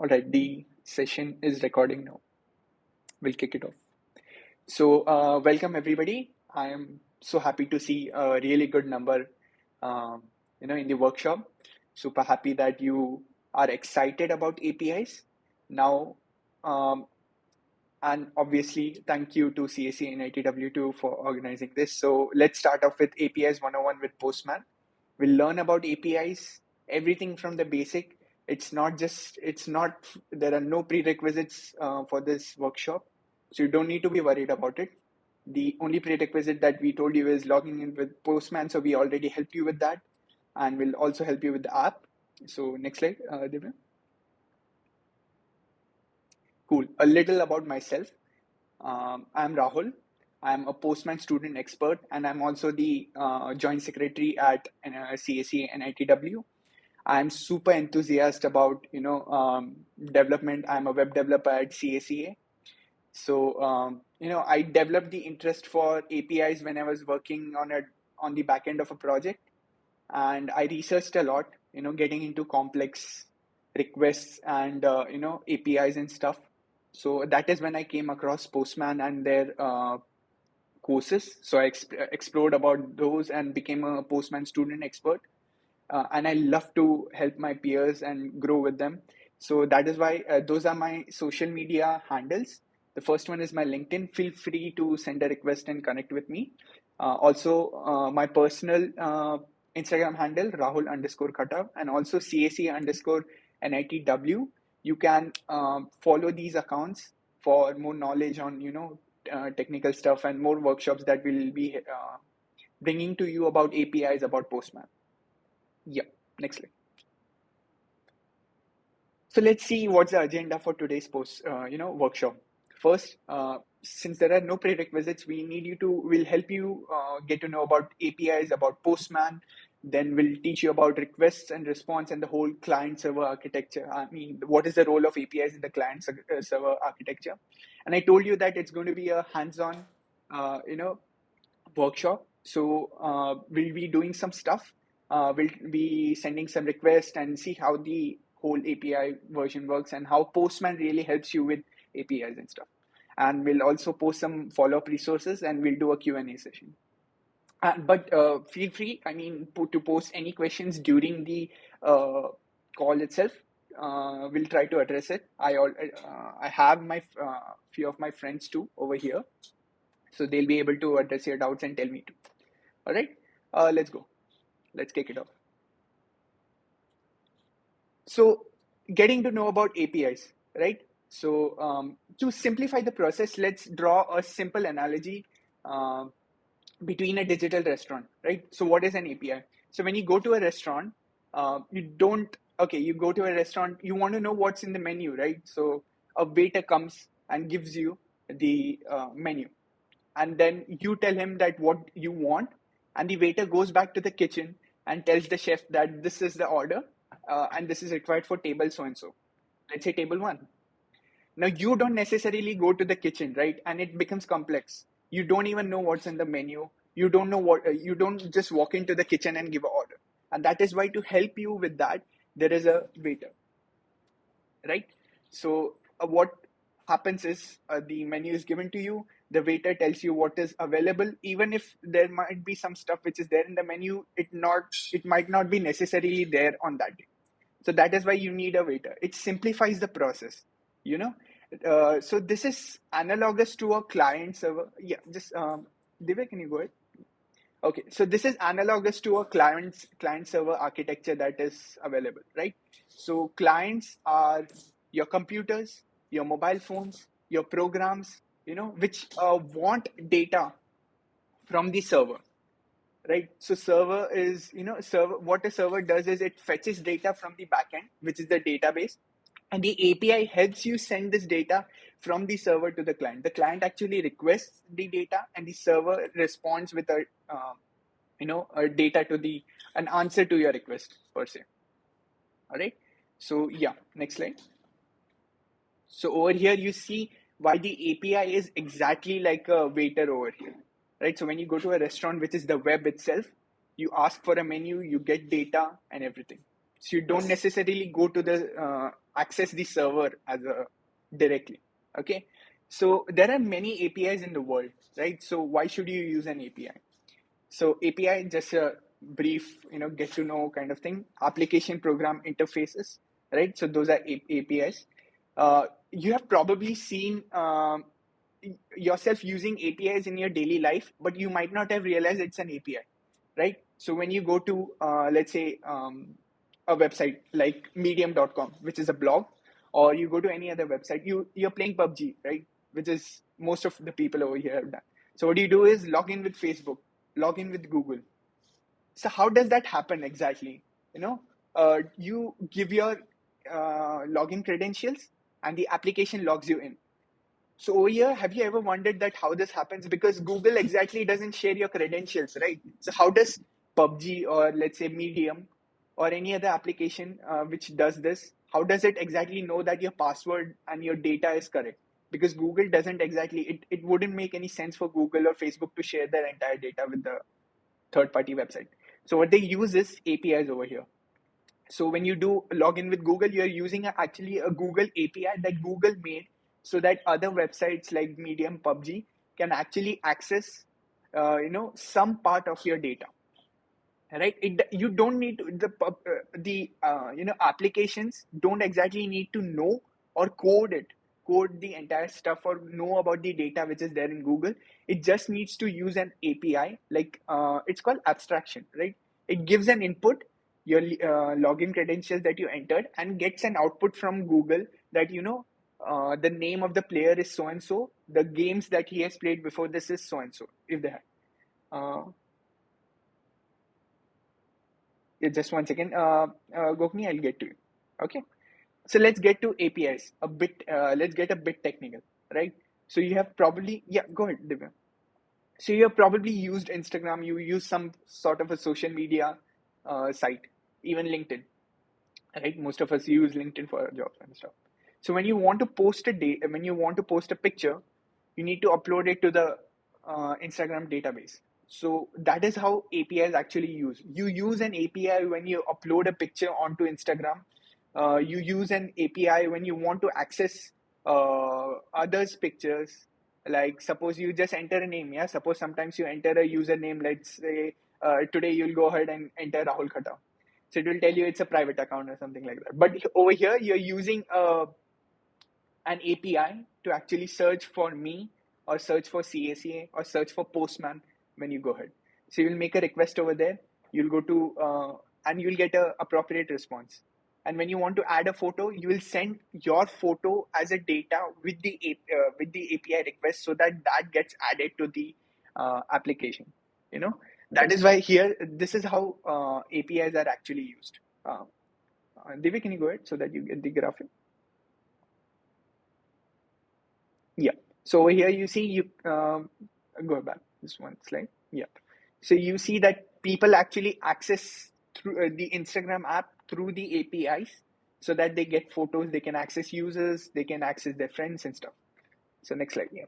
All right, the session is recording now. We'll kick it off. So, welcome everybody. I am so happy to see a really good number, um, in the workshop. Super happy that you are excited about APIs now. Um, and obviously, thank you to CSEA and ITW2 for organizing this. So, let's start off with APIs 101 with Postman. We'll learn about APIs, everything from the basic. There are no prerequisites for this workshop. So you don't need to be worried about it. The only prerequisite that we told you is logging in with Postman. So we already helped you with that. And we'll also help you with the app. So next slide, Divya. Cool. A little about myself. I'm Rahul. I'm a Postman Student Expert, and I'm also the Joint Secretary at CSEA and ITW. I'm super enthusiastic about development. I'm a web developer at CSEA. So I developed the interest for APIs when I was working on the back end of a project, and I researched a lot. Getting into complex requests and APIs and stuff. So that is when I came across Postman and their courses. So I explored about those and became a Postman student expert. And I love to help my peers and grow with them. So that is why those are my social media handles. The first one is my LinkedIn. Feel free to send a request and connect with me. Also, my personal Instagram handle, Rahul_Khatav, and also CAC_NITW. You can follow these accounts for more knowledge on, technical stuff and more workshops that will be bringing to you about APIs, about Postman. Yeah, next slide. So let's see what's the agenda for today's workshop. First, since there are no prerequisites, we'll help you get to know about APIs, about Postman. Then we'll teach you about requests and response and the whole client-server architecture. I mean, what is the role of APIs in the client-server architecture? And I told you that it's going to be a hands-on, workshop. So we'll be doing some stuff. We'll be sending some requests and see how the whole API version works and how Postman really helps you with APIs and stuff. And we'll also post some follow-up resources and we'll do a Q&A session. But feel free, to post any questions during the call itself. We'll try to address it. I have my few of my friends too over here. So they'll be able to address your doubts and tell me too. All right, let's go. Let's kick it off. So getting to know about APIs, right? So to simplify the process, let's draw a simple analogy between a digital restaurant, right? So what is an API? So when you go to a restaurant, you go to a restaurant, you want to know what's in the menu, right? So a waiter comes and gives you the menu. And then you tell him that what you want, and the waiter goes back to the kitchen and tells the chef that this is the order and this is required for table so and so. Let's say table 1. Now you don't necessarily go to the kitchen, right? And it becomes complex. You don't even know what's in the menu. You don't know you don't just walk into the kitchen and give an order. And that is why, to help you with that, there is a waiter, right? So what happens is the menu is given to you. The waiter tells you what is available. Even if there might be some stuff which is there in the menu, it might not be necessarily there on that day. So that is why you need a waiter. It simplifies the process, you know. So this is analogous to a client server. Yeah, just Divya, can you go ahead? Okay, so this is analogous to a client server architecture that is available, right? So clients are your computers, your mobile phones, your programs, which want data from the server, right? So server is, server. What a server does is it fetches data from the backend, which is the database, and the API helps you send this data from the server to the client. The client actually requests the data, and the server responds with a data to an answer to your request per se. All right. So yeah, next slide. So over here you see why the API is exactly like a waiter over here, right? So when you go to a restaurant, which is the web itself, you ask for a menu, you get data and everything. So you don't necessarily go to the access the server as a directly. Okay. So there are many APIs in the world, right? So why should you use an API? So API, just a brief, get to know kind of thing. Application program interfaces, right? So those are APIs. You have probably seen yourself using APIs in your daily life, but you might not have realized it's an API, right? So when you go to, let's say, a website like medium.com, which is a blog, or you go to any other website, you're playing PUBG, right? Which is most of the people over here have done. So what you do is log in with Facebook, log in with Google. So how does that happen exactly? You give your login credentials and the application logs you in. So over here, have you ever wondered that how this happens? Because Google exactly doesn't share your credentials, right? So how does PUBG or let's say Medium or any other application which does this, how does it exactly know that your password and your data is correct? Because Google doesn't exactly, it wouldn't make any sense for Google or Facebook to share their entire data with the third-party website. So what they use is APIs over here. So when you do login with Google, you're using actually a Google API that Google made so that other websites like Medium, PUBG can actually access, some part of your data. Right? You don't need to, the applications don't exactly need to know or code the entire stuff or know about the data which is there in Google. It just needs to use an API, like it's called abstraction, right? It gives an input, your login credentials that you entered, and gets an output from Google that the name of the player is so and so, the games that he has played before this is so and so, if they have. Just one second, Gokni, I'll get to you. Okay. So let's get to APIs a bit. Let's get a bit technical, right? So you have probably, yeah, go ahead, Divya. So you have probably used Instagram. You use some sort of a social media site, even LinkedIn, right? Most of us use LinkedIn for jobs and stuff. So when you want to post when you want to post a picture, you need to upload it to the Instagram database. So that is how APIs actually use. You use an API when you upload a picture onto Instagram. You use an API when you want to access others' pictures. Like suppose you just enter a name. Yeah. Suppose sometimes you enter a username. Let's say today you'll go ahead and enter Rahul Khatav. So it will tell you it's a private account or something like that. But over here, you're using an API to actually search for me or search for CSEA or search for Postman when you go ahead. So you'll make a request over there. You'll go to and you'll get a appropriate response. And when you want to add a photo, you will send your photo as a data with the API request so that that gets added to the application. You know that is why here this is how APIs are actually used. Divya, can you go ahead so that you get the graphic? Yeah. So over here you see you go back this one slide. Yeah. So you see that people actually access through the Instagram app through the APIs so that they get photos, they can access users, they can access their friends and stuff. So next slide. Yeah.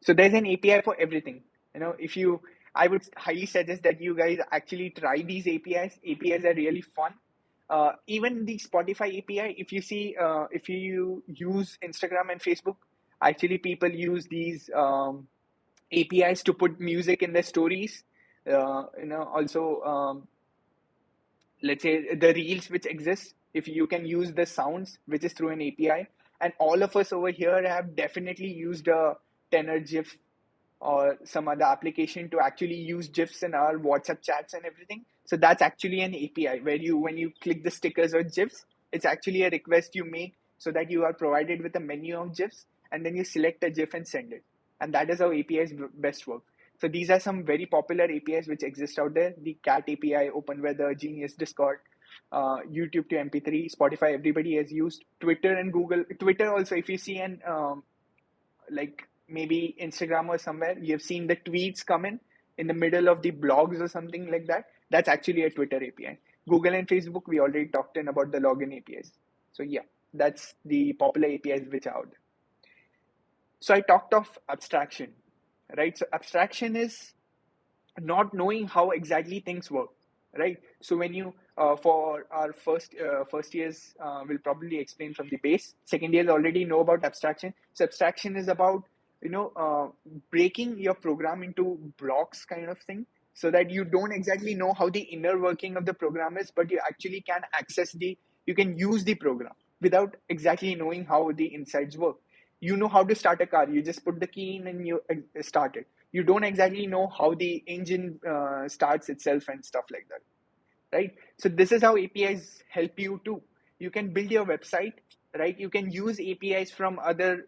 So there's an API for everything. If you, I would highly suggest that you guys actually try these APIs. APIs are really fun. Even the Spotify API, if you see, if you use Instagram and Facebook, actually people use these APIs to put music in their stories. Also, let's say the reels which exist, if you can use the sounds, which is through an API. And all of us over here have definitely used a tenor GIF or some other application to actually use GIFs in our WhatsApp chats and everything. So that's actually an API where when you click the stickers or GIFs, it's actually a request you make so that you are provided with a menu of GIFs and then you select a GIF and send it. And that is how APIs best work. So these are some very popular APIs which exist out there. The Cat API, OpenWeather, Genius, Discord, YouTube to MP3, Spotify, everybody has used. Twitter and Google. Twitter also, if you see an like maybe Instagram or somewhere, you've seen the tweets come in the middle of the blogs or something like that. That's actually a Twitter API. Google and Facebook, we already talked in about the login APIs. So yeah, that's the popular APIs which are out there. So I talked of abstraction, right? So abstraction is not knowing how exactly things work. right? So when you for our first years, we'll probably explain from the base. Second years already know about abstraction. So abstraction is about breaking your program into blocks kind of thing, so that you don't exactly know how the inner working of the program is, but you actually can you can use the program without exactly knowing how the insides work. You know how to start a car, you just put the key in and you start it. You don't exactly know how the engine starts itself and stuff like that, right? So this is how APIs help you too. You can build your website, right? You can use APIs from other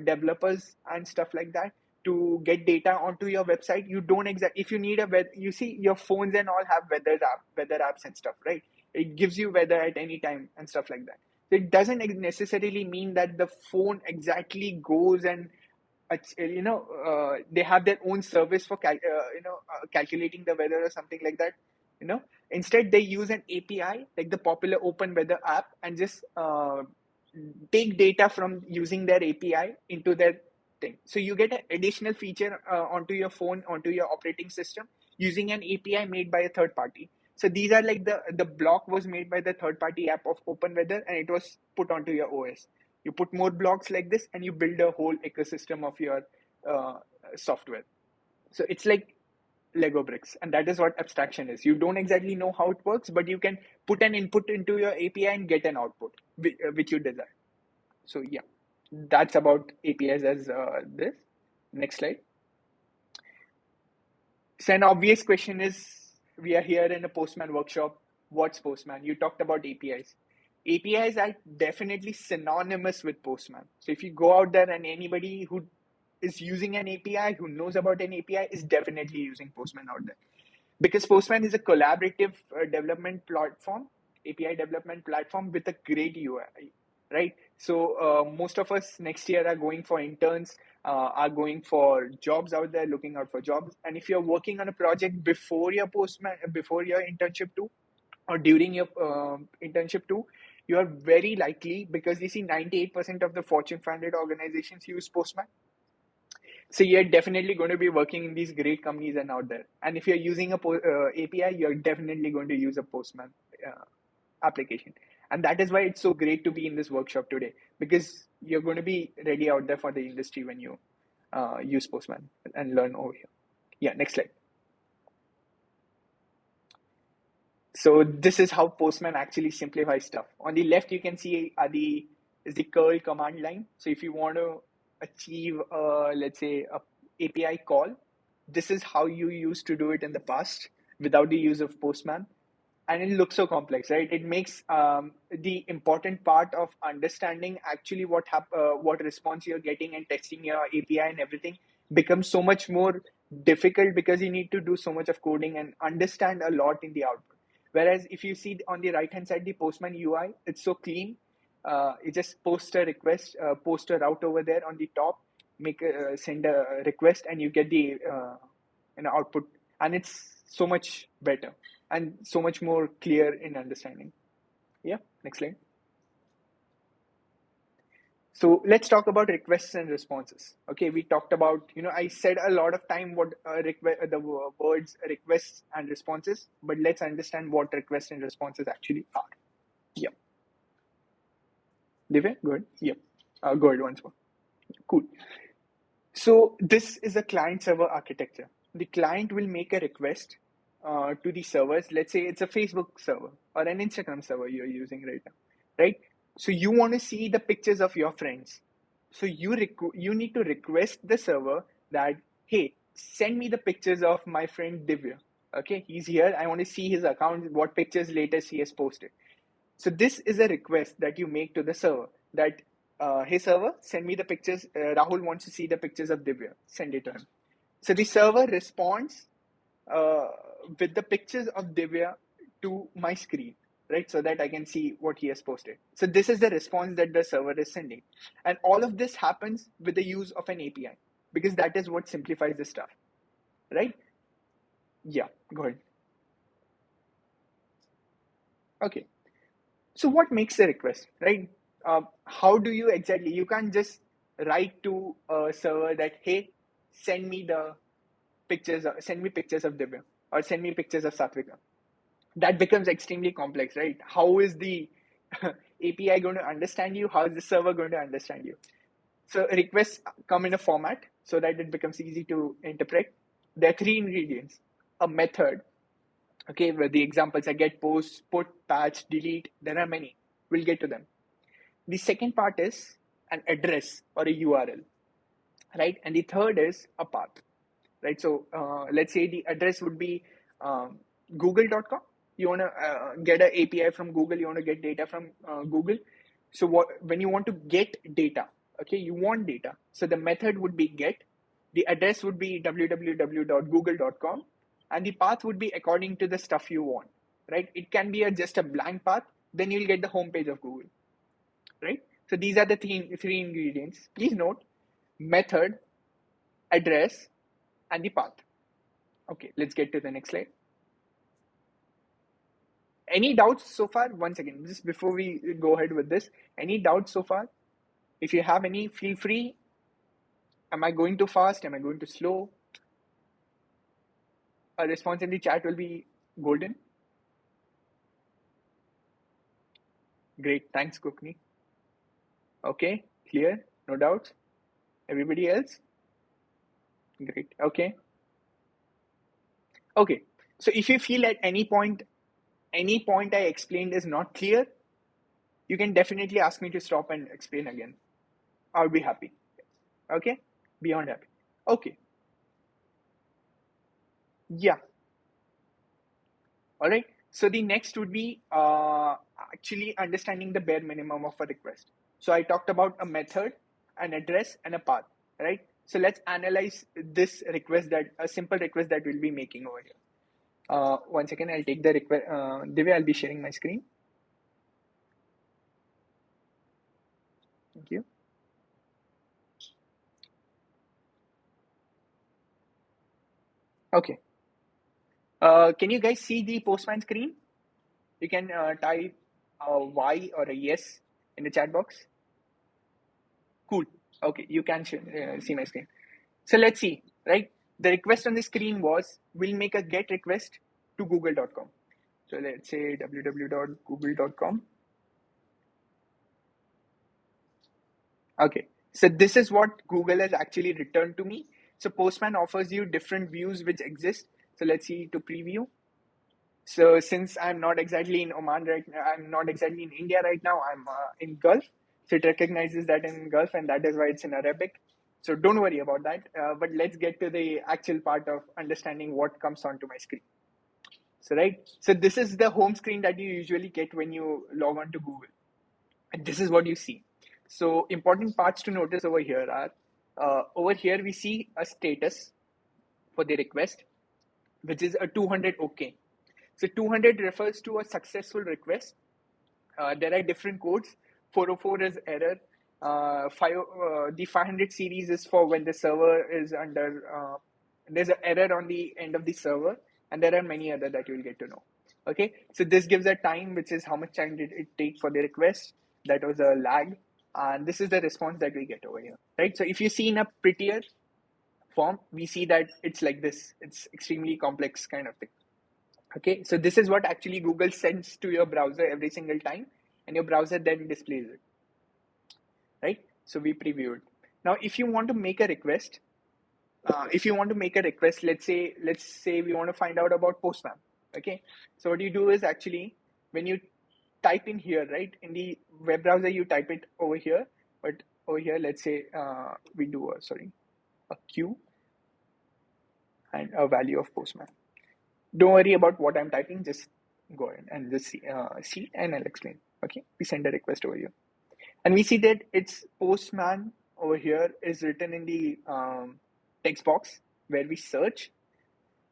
developers and stuff like that to get data onto your website. You don't exactly, if you need you see your phones and all have weather apps and stuff, right? It gives you weather at any time and stuff like that. So it doesn't necessarily mean that the phone exactly goes and they have their own service for calculating the weather or something like that. you know Instead they use an API like the popular open weather app and just take data from using their API into their thing. So you get an additional feature onto your phone, onto your operating system, using an API made by a third party. So these are like the block was made by the third party app of open weather and it was put onto your OS. You put more blocks like this and you build a whole ecosystem of your uh, software. So it's like Lego bricks, and that is what abstraction is. You don't exactly know how it works, but you can put an input into your API and get an output which you desire. So yeah, that's about APIs as this. Next slide. So an obvious question is, we are here in a Postman workshop. What's Postman? You talked about APIs. APIs are definitely synonymous with Postman. So if you go out there and anybody who is using an API, who knows about an API, is definitely using Postman out there. Because Postman is a collaborative development platform, API development platform with a great UI, right? So most of us next year are going for interns, are going for jobs out there, looking out for jobs. And if you're working on a project before your before your internship too, or during your internship too, you are very likely, because you see 98% of the Fortune 500 organizations use Postman. So you're definitely going to be working in these great companies and out there. And if you're using a API, you're definitely going to use a Postman application. And that is why it's so great to be in this workshop today, because you're going to be ready out there for the industry when you use Postman and learn over here. Yeah, next slide. So this is how Postman actually simplifies stuff. On the left, you can see is the curl command line. So if you want to achieve, let's say, a API call, this is how you used to do it in the past without the use of Postman. And it looks so complex, right? It makes the important part of understanding actually what response you're getting and testing your API and everything becomes so much more difficult, because you need to do so much of coding and understand a lot in the output. Whereas if you see on the right hand side, the Postman UI, it's so clean. You just post a request, post a route over there on the top, send a request, and you get the output, and it's so much better and so much more clear in understanding. Yeah, next slide. So let's talk about requests and responses. Okay, we talked about, I said a lot of time what the words requests and responses, but let's understand what requests and responses actually are. Yeah. Divya, go ahead. Yeah. Go ahead once more. Cool. So this is a client-server architecture. The client will make a request to the servers. Let's say it's a Facebook server or an Instagram server you're using right now, right? So you want to see the pictures of your friends. So you need to request the server that, hey, send me the pictures of my friend Divya. Okay, he's here. I want to see his account, what pictures latest he has posted. So this is a request that you make to the server that, hey server, send me the pictures. Rahul wants to see the pictures of Divya. Send it to him. So the server responds uh, with the pictures of Divya to my screen, right? So that I can see what he has posted. So this is the response that the server is sending. And all of this happens with the use of an API, because that is what simplifies the stuff, right? Yeah, go ahead. Okay. So what makes a request, right? How do you exactly, you can't just write to a server that, hey, send me pictures of Divya, or send me pictures of Satvika. that becomes extremely complex, right? How is the API going to understand you? How is the server going to understand you? So requests come in a format so that it becomes easy to interpret. There are three ingredients: a method, okay, where the examples are get, post, put, patch, delete. There are many. We'll get to them. The second part is an address or a URL, right? And the third is a path, right? So let's say the address would be google.com. You want to get an API from Google. You want to get data from Google. So when you want to get data, okay, you want data. So the method would be get. The address would be www.google.com, and the path would be according to the stuff you want, right? It can be just a blank path. Then you'll get the homepage of Google, right? So these are the three ingredients. Please note: method, address, and the path. Okay, let's get to the next slide. Any doubts so far? Once again, just before we go ahead with this, any doubts so far? If you have any, feel free. Am I going too fast? Am I going too slow? A response in the chat will be golden. Great, thanks, Kukni. Okay, clear, no doubts. Everybody else? Great, okay. Okay, so if you feel at any point I explained is not clear, you can definitely ask me to stop and explain again. I'll be happy. Okay, beyond happy. Okay, yeah. All right. So the next would be actually understanding the bare minimum of a request. So I talked about a method, an address, and a path, right? So let's analyze this request, that a simple request that we'll be making over here. One second, I'll take the request. Divya, I'll be sharing my screen. Thank you. Okay. Can you guys see the Postman screen? You can type a Y or a yes in the chat box. Cool. Okay, you can see my screen. So let's see, right? The request on the screen was, we'll make a GET request to google.com. So let's say www.google.com. Okay, so this is what Google has actually returned to me. So Postman offers you different views which exist. So let's see to preview. So since I'm not exactly in Oman right now, I'm not exactly in India right now, I'm in Gulf. So it recognizes that in Gulf, and that is why it's in Arabic. So don't worry about that. But let's get to the actual part of understanding what comes onto my screen. So right, so this is the home screen that you usually get when you log on to Google, and this is what you see. So important parts to notice over here are, over here we see a status for the request, which is a 200 OK. So 200 refers to a successful request. There are different codes. 404 is error. The 500 series is for when the server is under, there's an error on the end of the server, and there are many other that you'll get to know. Okay, so this gives a time, which is how much time did it take for the request. That was a lag, and this is the response that we get over here, right? So if you see in a prettier form, we see that it's like this. It's extremely complex kind of thing. Okay, so this is what actually Google sends to your browser every single time, and your browser then displays it, right? So we previewed. Now, if you want to make a request, let's say we want to find out about Postman. Okay, so what you do is actually when you type in here, right, in the web browser, you type it over here, but over here, let's say we do a Q and a value of Postman. Don't worry about what I'm typing, just go ahead and just see and I'll explain. Okay, we send a request over here, and we see that it's Postman over here is written in the text box where we search.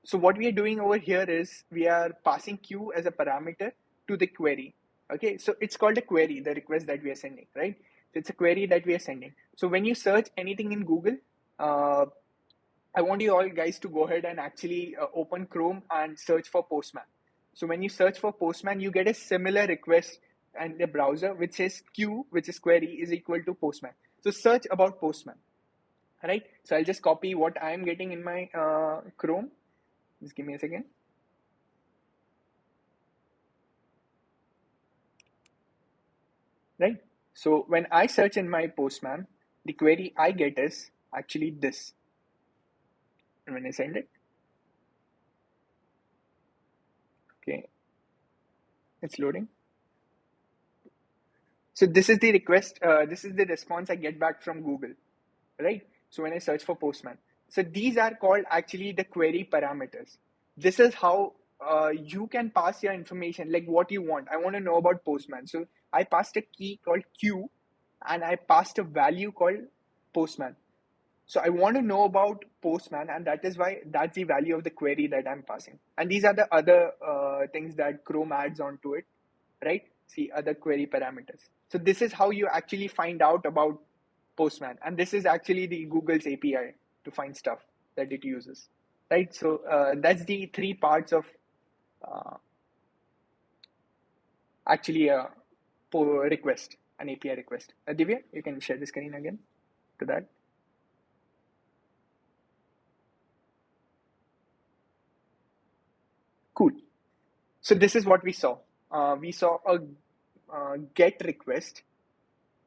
So what we are doing over here is we are passing Q as a parameter to the query. Okay, so it's called a query, the request that we are sending, right? So it's a query that we are sending. So when you search anything in Google, I want you all guys to go ahead and actually open Chrome and search for Postman. So when you search for Postman, you get a similar request and the browser which says Q, which is query, is equal to Postman. So search about Postman, right? So I'll just copy what I'm getting in my Chrome. Just give me a second. right? So when I search in my Postman, the query I get is actually this. And when I send it, okay, it's loading. So this is the request, this is the response I get back from Google, right? So when I search for Postman, so these are called actually the query parameters. This is how you can pass your information, like what you want. I want to know about Postman. So I passed a key called Q and I passed a value called Postman. So I want to know about Postman, and that is why that's the value of the query that I'm passing. And these are the other things that Chrome adds onto it, right? See other query parameters. So this is how you actually find out about Postman, and this is actually the Google's API to find stuff that it uses, right? So that's the three parts of uh, actually a request, an API request. Divya, you can share the screen again to that. Cool. So this is what we saw. We saw a get request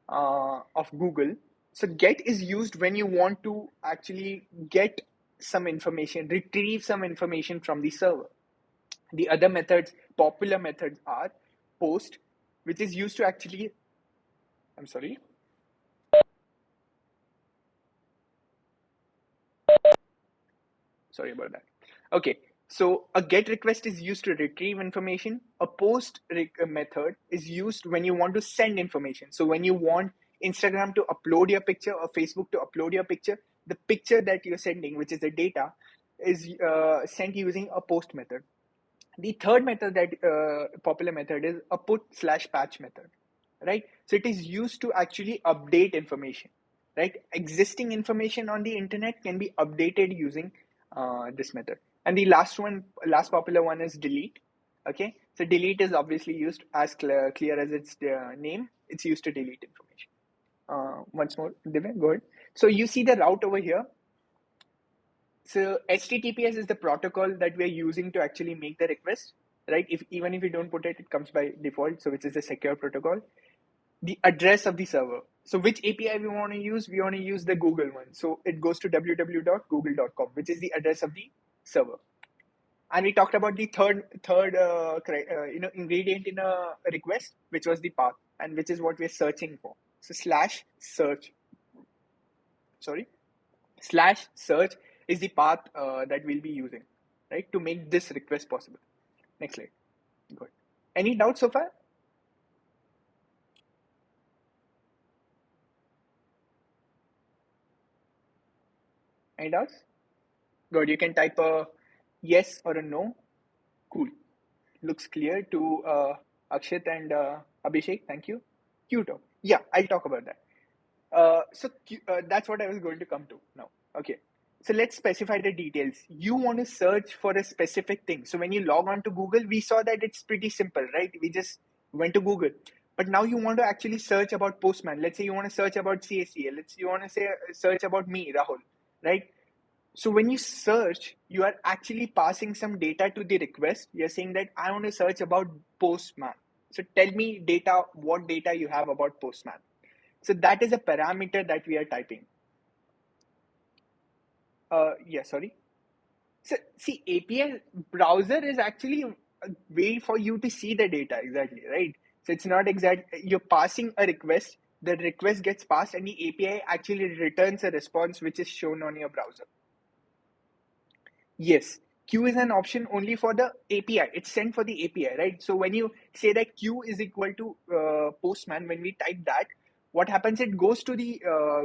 of Google. So get is used when you want to actually get some information, retrieve some information from the server. The other methods, popular methods are post, which is used to actually, I'm sorry. Sorry about that. Okay, so a get request is used to retrieve information. A post method is used when you want to send information. So when you want Instagram to upload your picture or Facebook to upload your picture, the picture that you're sending, which is the data, is sent using a post method. The third method that popular method is a put/patch method, right? So it is used to actually update information, right? Existing information on the internet can be updated using this method. And the last popular one is delete. Okay, so delete is obviously used as clear as its name. It's used to delete information. Once more, Divya, go ahead. So you see the route over here. So HTTPS is the protocol that we are using to actually make the request, right? If even if you don't put it, it comes by default. So which is a secure protocol. The address of the server. So which API we want to use? We want to use the Google one. So it goes to www.google.com, which is the address of the server. And we talked about the third ingredient in a request, which was the path, and which is what we're searching for. So /search, sorry, /search is the path that we'll be using, right, to make this request possible. Next slide. Good. Any doubts so far? Any doubts? Good. You can type a yes or a no. Cool. Looks clear to Akshit and Abhishek. Thank you. Qto. Yeah, I'll talk about that. That's what I was going to come to now. Okay. So let's specify the details. You want to search for a specific thing. So when you log on to Google, we saw that it's pretty simple, right? We just went to Google. But now you want to actually search about Postman. Let's say you want to search about CSEA. Let's say you want to say search about me, Rahul, right? So when you search, you are actually passing some data to the request. You're saying that I want to search about Postman. So tell me data, what data you have about Postman. So that is a parameter that we are typing. Yeah, sorry. So see, API browser is actually a way for you to see the data exactly, right? So it's not exact. You're passing a request. The request gets passed, and the API actually returns a response which is shown on your browser. Yes, queue is an option only for the API. It's sent for the API, right? So when you say that queue is equal to Postman, when we type that, what happens? It goes to the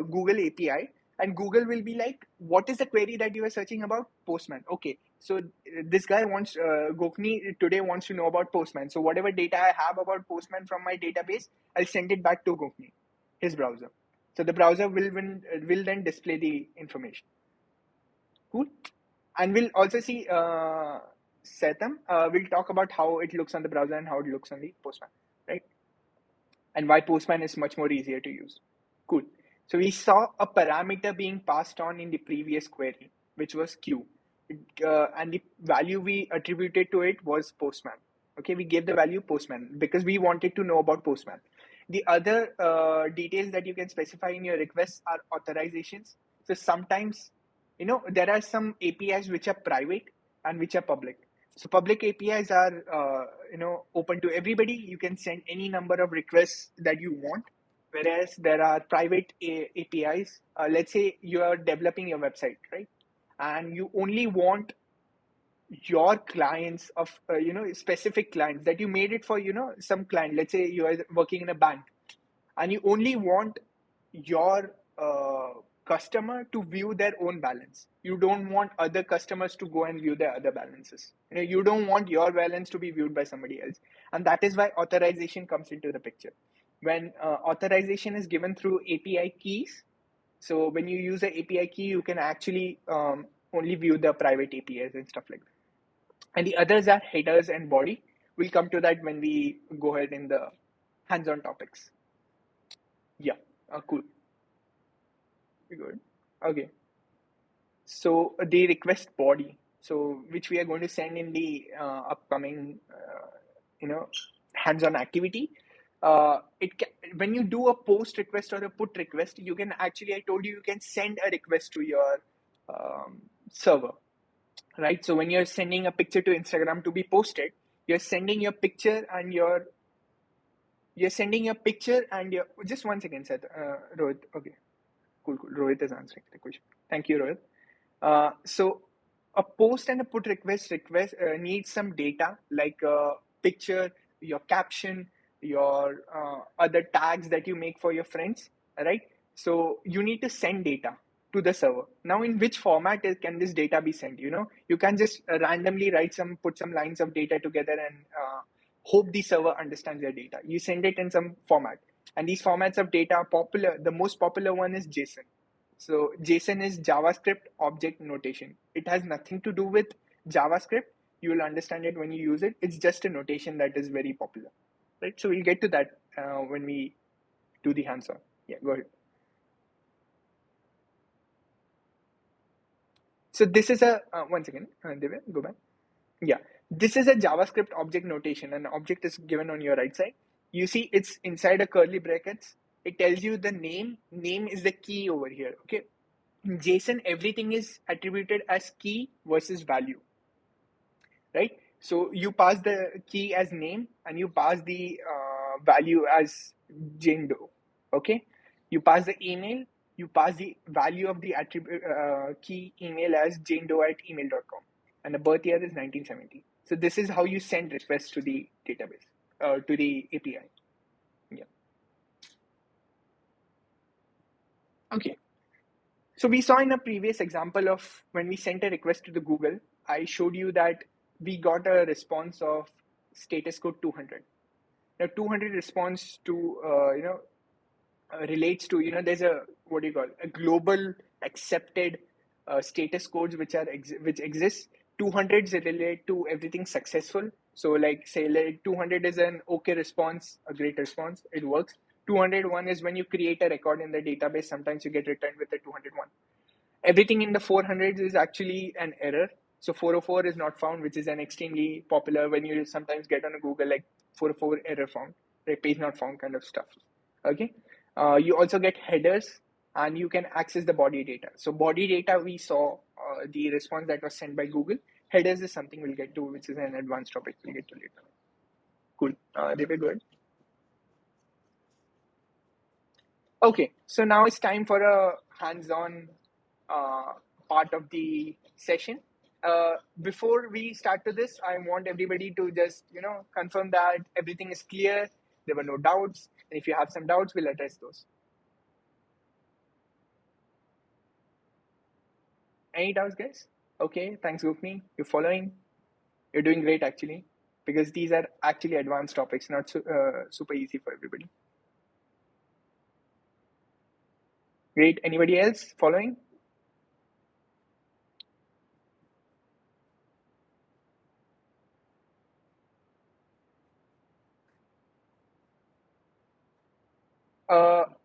Google API, and Google will be like, "What is the query that you are searching about? Postman." Okay, so this guy wants Gokni today wants to know about Postman. So whatever data I have about Postman from my database, I'll send it back to Gokni, his browser. So the browser will then display the information. Cool. And we'll also see Satam. We'll talk about how it looks on the browser and how it looks on the Postman, right? And why Postman is much more easier to use. Cool. So we saw a parameter being passed on in the previous query, which was Q. And the value we attributed to it was Postman. Okay, we gave the value Postman because we wanted to know about Postman. The other details that you can specify in your requests are authorizations. So sometimes, there are some APIs which are private and which are public. So public APIs are, open to everybody. You can send any number of requests that you want. Whereas there are private APIs. Let's say you are developing your website, right? And you only want your clients of specific clients that you made it for some client. Let's say you are working in a bank and you only want your customer to view their own balance. You don't want other customers to go and view their other balances. You don't want your balance to be viewed by somebody else, and that is why authorization comes into the picture. When authorization is given through API keys, so when you use the API key, you can actually only view the private APIs and stuff like that. And the others are headers and body. We'll come to that when we go ahead in the hands-on topics. Yeah, cool. Good. Okay. So the request body, so which we are going to send in the upcoming, hands-on activity. When you do a post request or a put request, you can actually, I told you can send a request to your server, right? So when you're sending a picture to Instagram to be posted, you're sending your picture and your just 1 second, Seth. Rohit. Okay, cool. Rohit is answering the question. Thank you, Rohit. So a post and a put request needs some data like a picture, your caption, your other tags that you make for your friends, right? So you need to send data to the server. Now, in which format can this data be sent? You can just randomly put some lines of data together and hope the server understands your data. You send it in some format, and these formats of data are popular. The most popular one is JSON. So JSON is JavaScript object notation. It has nothing to do with JavaScript. You will understand it when you use it. It's just a notation that is very popular, right? So we'll get to that when we do the hands-on. Yeah, go ahead. So this is a 1 second, Divya, go back. Yeah, this is a JavaScript object notation. An object is given on your right side. You see, it's inside a curly brackets. It tells you the name. Name is the key over here. Okay. In JSON, everything is attributed as key versus value, right? So you pass the key as name and you pass the value as Jane Doe. Okay. You pass the email. You pass the value of the attribute key email as janedoe@email.com, and the birth year is 1970. So this is how you send requests to the database, to the API. Yeah. Okay. So we saw in a previous example of when we sent a request to the Google, I showed you that we got a response of status code 200. Now 200 response to, relates to, there's what do you call, a global accepted status codes which exists. 200s relate to everything successful. So like say like 200 is an okay response, a great response, it works. 201 is when you create a record in the database, sometimes you get returned with the 201. Everything in the 400s is actually an error. So 404 is not found, which is an extremely popular when you sometimes get on a Google like 404 error found, right? Page not found kind of stuff. Okay. You also get headers and you can access the body data. So body data, we saw the response that was sent by Google. Headers is something we'll get to, which is an advanced topic we'll get to later. Cool. David, go ahead. Okay, so now it's time for a hands-on part of the session. Before we start to this, I want everybody to just, confirm that everything is clear. There were no doubts. And if you have some doubts, we'll address those. Any doubts, guys? Okay, thanks, Gopni. You're following. You're doing great, actually, because these are actually advanced topics, not super easy for everybody. Great. Anybody else following?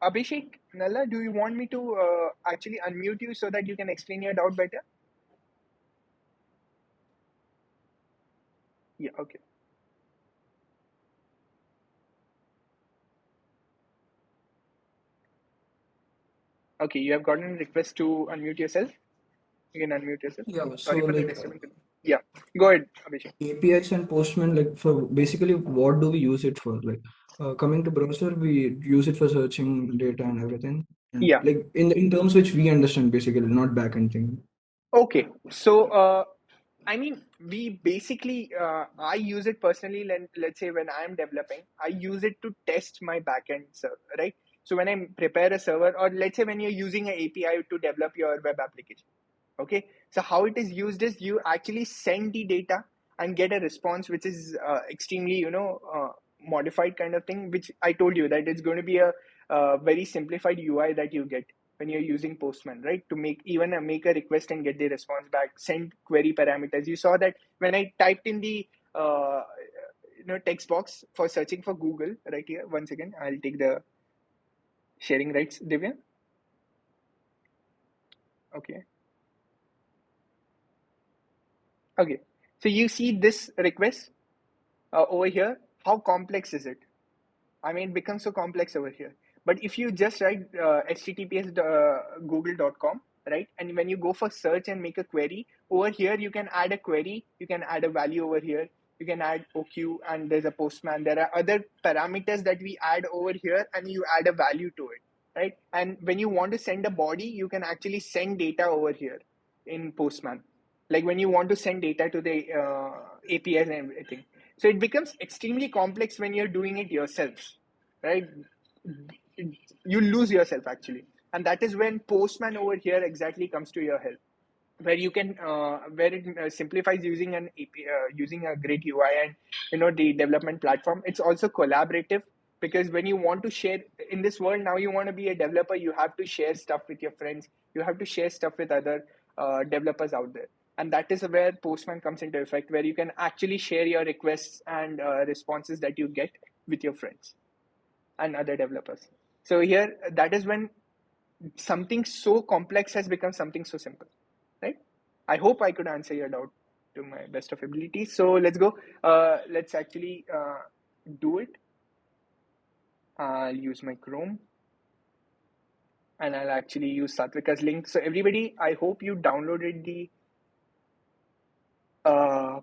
Abhishek, Nalla, do you want me to actually unmute you so that you can explain your doubt better? Yeah, okay. Okay, you have gotten a request to unmute yourself. You can unmute yourself. Yeah, so Sorry for the like disturbance. Yeah, go ahead, Abhishek. APIs and Postman, like for basically what do we use it for? Like coming to browser, we use it for searching data and everything. And Yeah. like in terms which we understand basically, not backend thing. Okay. So, I mean, we basically, I use it personally. Let's say when I'm developing, I use it to test my backend server, right? So when I prepare a server, or let's say when you're using an API to develop your web application. Okay, so how it is used is you actually send the data and get a response which is extremely modified kind of thing, which I told you that it's going to be a very simplified UI that you get when you're using Postman, right? To make a request and get the response back, send query parameters. You saw that when I typed in the uh, text box for searching for Google right here. Once again, I'll take the sharing rights, Divya. Okay. Okay. So you see this request over here. How complex is it? I mean, it becomes so complex over here. But if you just write https google.com, right? And when you go for search and make a query, over here you can add a query, you can add a value over here, you can add OQ, and there's a postman. There are other parameters that we add over here, and you add a value to it, right? And when you want to send a body, you can actually send data over here in Postman. Like when you want to send data to the APIs and everything. So it becomes extremely complex when you're doing it yourself, right? You lose yourself actually, and that is when Postman over here exactly comes to your help, where you can where it simplifies using an API, using a great UI and the development platform. It's also collaborative because when you want to share in this world now, you want to be a developer, you have to share stuff with your friends, you have to share stuff with other developers out there, and that is where Postman comes into effect, where you can actually share your requests and responses that you get with your friends and other developers. So here, that is when something so complex has become something so simple, right? I hope I could answer your doubt to my best of ability. So let's go. Let's actually do it. I'll use my Chrome and I'll actually use Satvika's link. So everybody, I hope you downloaded the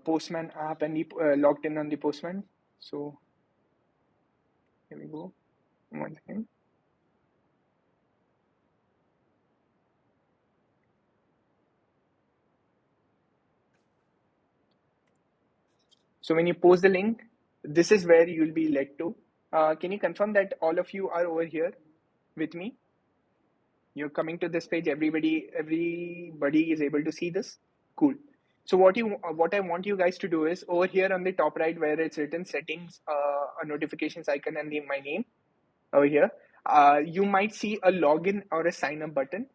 Postman app and logged in on the Postman. So here we go. One second. So when you post the link, this is where you'll be led to. Can you confirm that all of you are over here with me? You're coming to this page. Everybody is able to see this. Cool. So what I want you guys to do is over here on the top right where it's written settings, a notifications icon and my name over here. You might see a login or a sign up button.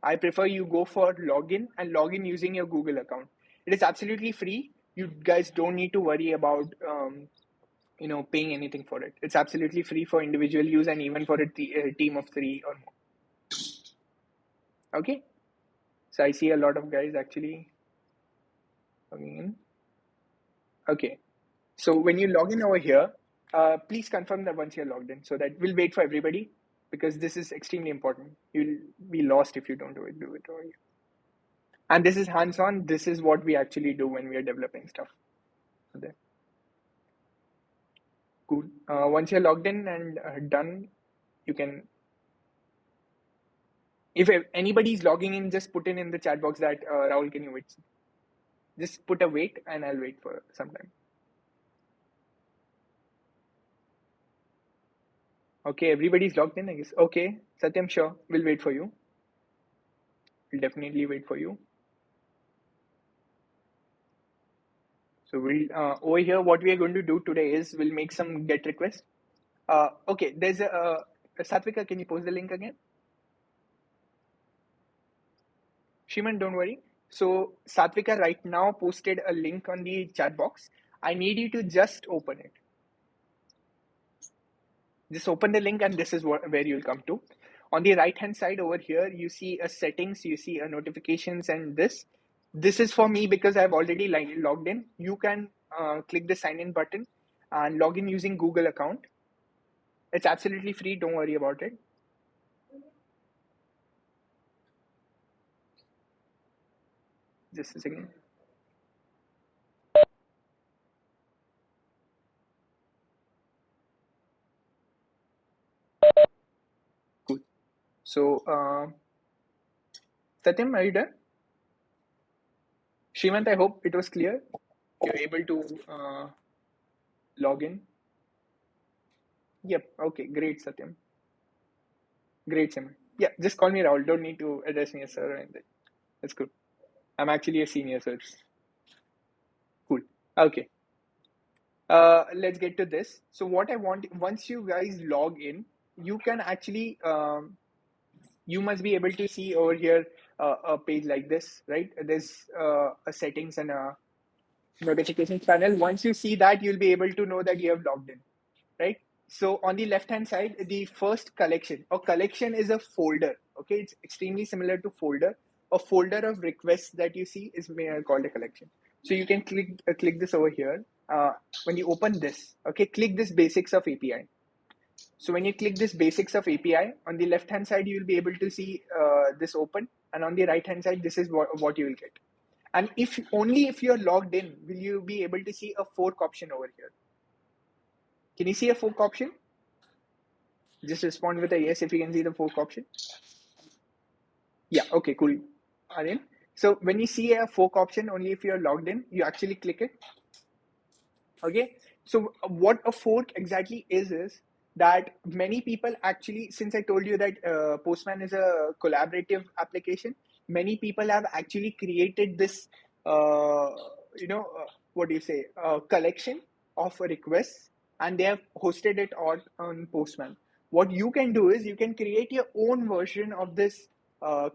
I prefer you go for login and log in using your Google account. It is absolutely free. You guys don't need to worry about paying anything for it. It's absolutely free for individual use and even for a team of 3 or more. Okay. So I see a lot of guys actually logging in. Okay. So when you log in over here, please confirm that once you're logged in, so that we'll wait for everybody because this is extremely important. You'll be lost if you don't do it over here. And this is hands-on. This is what we actually do when we are developing stuff. Okay. Cool. Once you're logged in and done, you can. If anybody's logging in, just put in the chat box that Rahul, can you wait? Just put a wait, and I'll wait for some time. Okay, everybody's logged in, I guess. Okay, Satyam, sure. We'll wait for you. We'll definitely wait for you. So we'll over here, what we are going to do today is we'll make some GET requests. Okay, there's a Satvika, can you post the link again? Shiman, don't worry. So Satvika right now posted a link on the chat box. I need you to just open it. Just open the link and this is where you'll come to. On the right hand side over here, you see a settings, you see a notifications and this. This is for me because I've already logged in. You can click the sign in button and log in using Google account. It's absolutely free. Don't worry about it. Just a second. Cool. So, Satyam, are you done? Shrimant, I hope it was clear. You're able to log in. Yep. Okay. Great, Satyam. Great, Simon. Yeah, just call me Rahul. Don't need to address me as sir or anything. That's good. I'm actually a senior, so it's cool. Okay. Let's get to this. So what I want, once you guys log in, you can actually, you must be able to see over here a page like this, right? There's a settings and a notifications panel. Once you see that, you'll be able to know that you have logged in, right? So on the left hand side, the first collection, or collection is a folder. Okay, it's extremely similar to folder. A folder of requests that you see is called a collection. So you can click this over here. When you open this, okay, click this basics of API. So when you click this basics of API, on the left hand side, you will be able to see this open, and on the right hand side, this is what you will get. And if only if you're logged in, will you be able to see a fork option over here. Can you see a fork option? Just respond with a yes if you can see the fork option. Yeah, okay, cool. Aryan. So when you see a fork option, only if you're logged in, you actually click it. Okay, so what a fork exactly is that many people actually, since I told you that Postman is a collaborative application, many people have actually created this, what do you say, collection of requests, and they have hosted it on Postman. What you can do is you can create your own version of this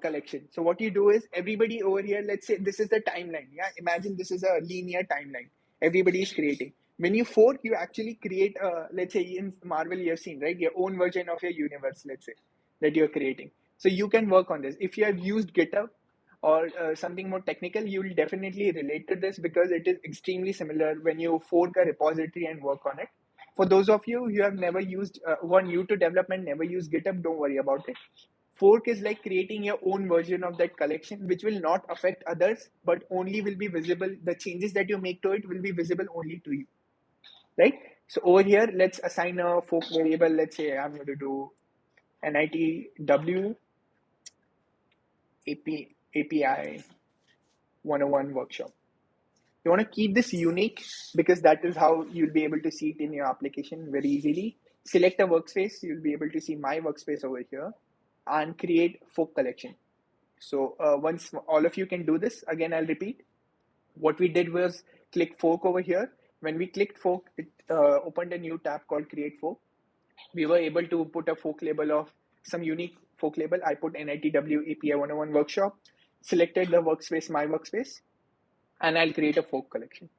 collection. So what you do is everybody over here, let's say this is the timeline. Yeah, imagine this is a linear timeline everybody is creating. When you fork, you actually create let's say in Marvel you've seen, right, your own version of your universe, let's say, that you're creating. So you can work on this. If you have used GitHub or something more technical, you will definitely relate to this because it is extremely similar when you fork a repository and work on it. For those of you who have never used, who are new to development, never used GitHub, don't worry about it. Fork is like creating your own version of that collection, which will not affect others, but only will be visible. The changes that you make to it will be visible only to you, right? So over here, let's assign a fork variable. Let's say I'm going to do NITW API 101 workshop. You want to keep this unique because that is how you'll be able to see it in your application very easily. Select a workspace. You'll be able to see my workspace over here and create fork collection. So once all of you can do this, again, I'll repeat. What we did was click fork over here. When we clicked fork, it opened a new tab called create fork. We were able to put a fork label of some unique fork label. I put NITW API 101 workshop, selected the workspace, my workspace, and I'll create a fork collection.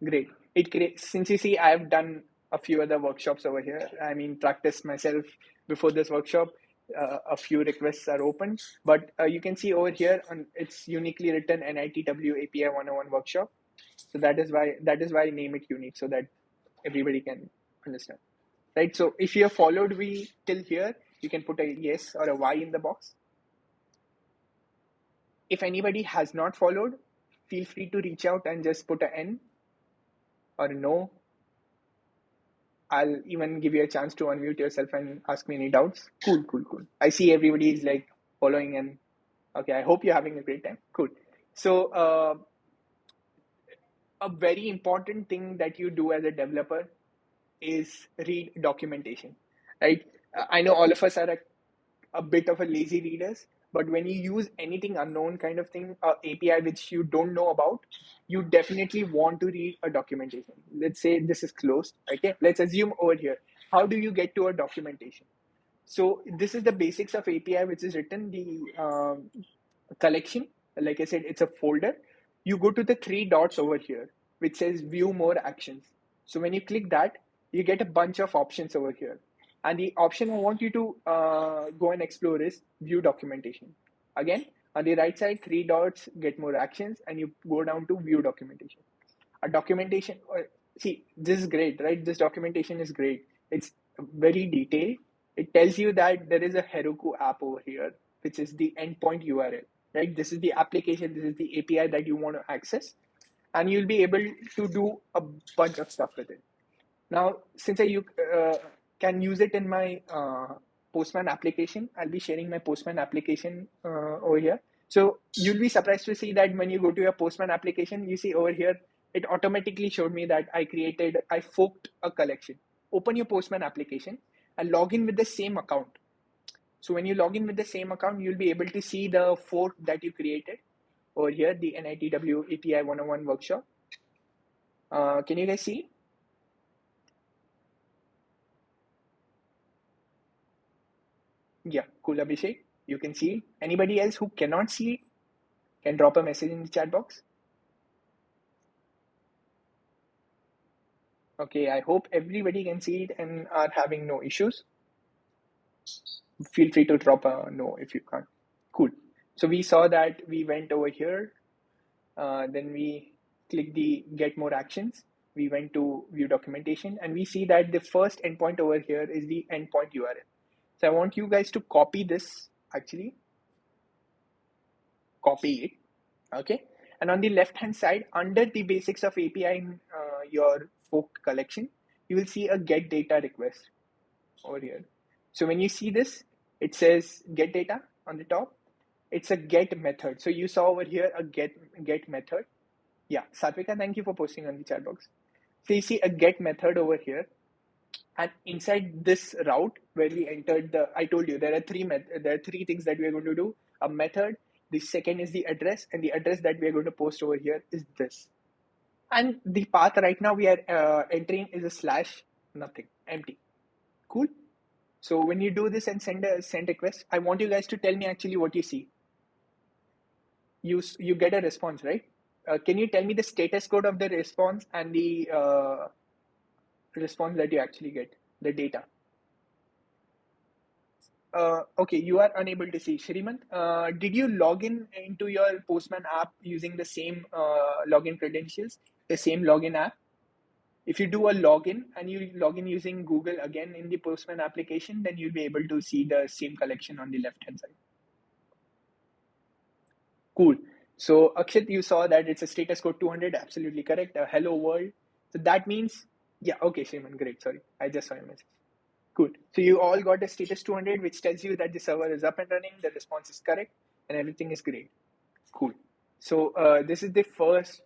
Great. Since you see, I've done a few other workshops over here. I mean, practiced myself before this workshop. A few requests are open, but you can see over here, it's uniquely written NITW API 101 workshop. So that is why I name it unique, so that everybody can understand, right? So if you have followed me till here, you can put a yes or a Y in the box. If anybody has not followed, feel free to reach out and just put a N or a no. I'll even give you a chance to unmute yourself and ask me any doubts. Cool. I see everybody is like following, and okay, I hope you're having a great time. Cool. So a very important thing that you do as a developer is read documentation, right? I know all of us are a bit of a lazy readers, but when you use anything unknown kind of thing, API which you don't know about, you definitely want to read a documentation. Let's say this is closed. Okay, let's assume over here. How do you get to a documentation? So this is the basics of API, which is written the collection. Like I said, it's a folder. You go to the three dots over here, which says view more actions. So when you click that, you get a bunch of options over here. And the option I want you to go and explore is view documentation. Again, on the right side, three dots, get more actions, and you go down to view documentation. A documentation, see, this is great, right? This documentation is great. It's very detailed. it tells you that there is a Heroku app over here, which is the endpoint URL, right? This is the application, this is the API that you want to access, and you'll be able to do a bunch of stuff with it. Now, since I can use it in my Postman application, I'll be sharing my Postman application over here. So you'll be surprised to see that when you go to your Postman application, you see over here, it automatically showed me that I forked a collection. Open your Postman application and log in with the same account. So when you log in with the same account, you'll be able to see the fork that you created over here, the NITW API 101 workshop. Can you guys see? Yeah, cool, Abhishek. You can see it. Anybody else who cannot see it can drop a message in the chat box. Okay, I hope everybody can see it and are having no issues. Feel free to drop a no if you can't. Cool. So we saw that we went over here. Then we click the get more actions. We went to view documentation and we see that the first endpoint over here is the endpoint URL. So I want you guys to copy this actually. Copy it. Okay. And on the left hand side, under the basics of API in your forked collection, you will see a get data request over here. So when you see this, it says get data on the top. It's a get method. So you saw over here a get method. Yeah, Satvika, thank you for posting on the chat box. So you see a get method over here. And inside this route where we entered I told you there are three things that we are going to do. A method, the second is the address, and the address that we are going to post over here is this. And the path right now we are entering is a slash nothing, empty. Cool. So when you do this and send request, I want you guys to tell me actually what you see. You get a response, right? Can you tell me the status code of the response and the response that you actually get, the data? Okay, you are unable to see. Shrimant, did you log in into your Postman app using the same login credentials, the same login app? If you do a login and you log in using Google again in the Postman application, then you'll be able to see the same collection on the left-hand side. Cool. So Akshit, you saw that it's a status code 200, absolutely correct. Hello world. So that means, yeah, okay, Shriman, great. Sorry, I just saw your message. Cool. So you all got a status 200, which tells you that the server is up and running, the response is correct, and everything is great. Cool. So this is the first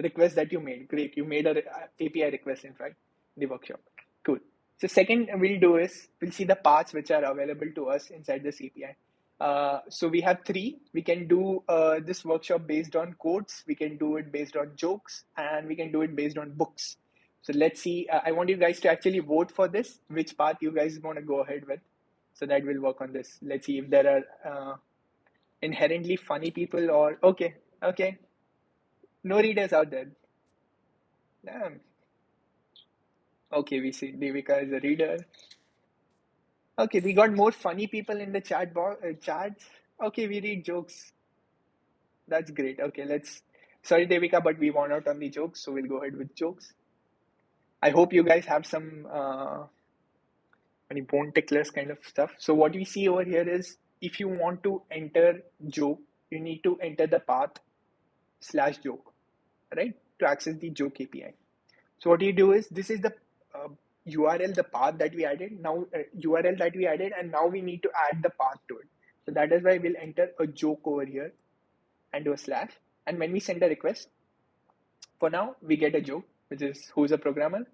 request that you made. Great. You made a API request, in fact, in the workshop. Cool. So second we'll do is we'll see the paths which are available to us inside this API. So we have three. We can do this workshop based on quotes. We can do it based on jokes, and we can do it based on books. So let's see. I want you guys to actually vote for this, which path you guys want to go ahead with. So that will work on this. Let's see if there are inherently funny people or okay. No readers out there. Damn. Okay, we see Devika is a reader. Okay, we got more funny people in the chats. Okay, we read jokes. That's great. Okay, let's. Sorry, Devika, but we won out on the jokes, so we'll go ahead with jokes. I hope you guys have some any bone ticklers kind of stuff. So what we see over here is if you want to enter joke, you need to enter the path /joke, right, to access the joke API. So what you do is this is the URL, the path that we added. Now URL that we added, and now we need to add the path to it. So that is why we'll enter a joke over here and do a slash. And when we send a request, for now we get a joke, which is who's a programmer.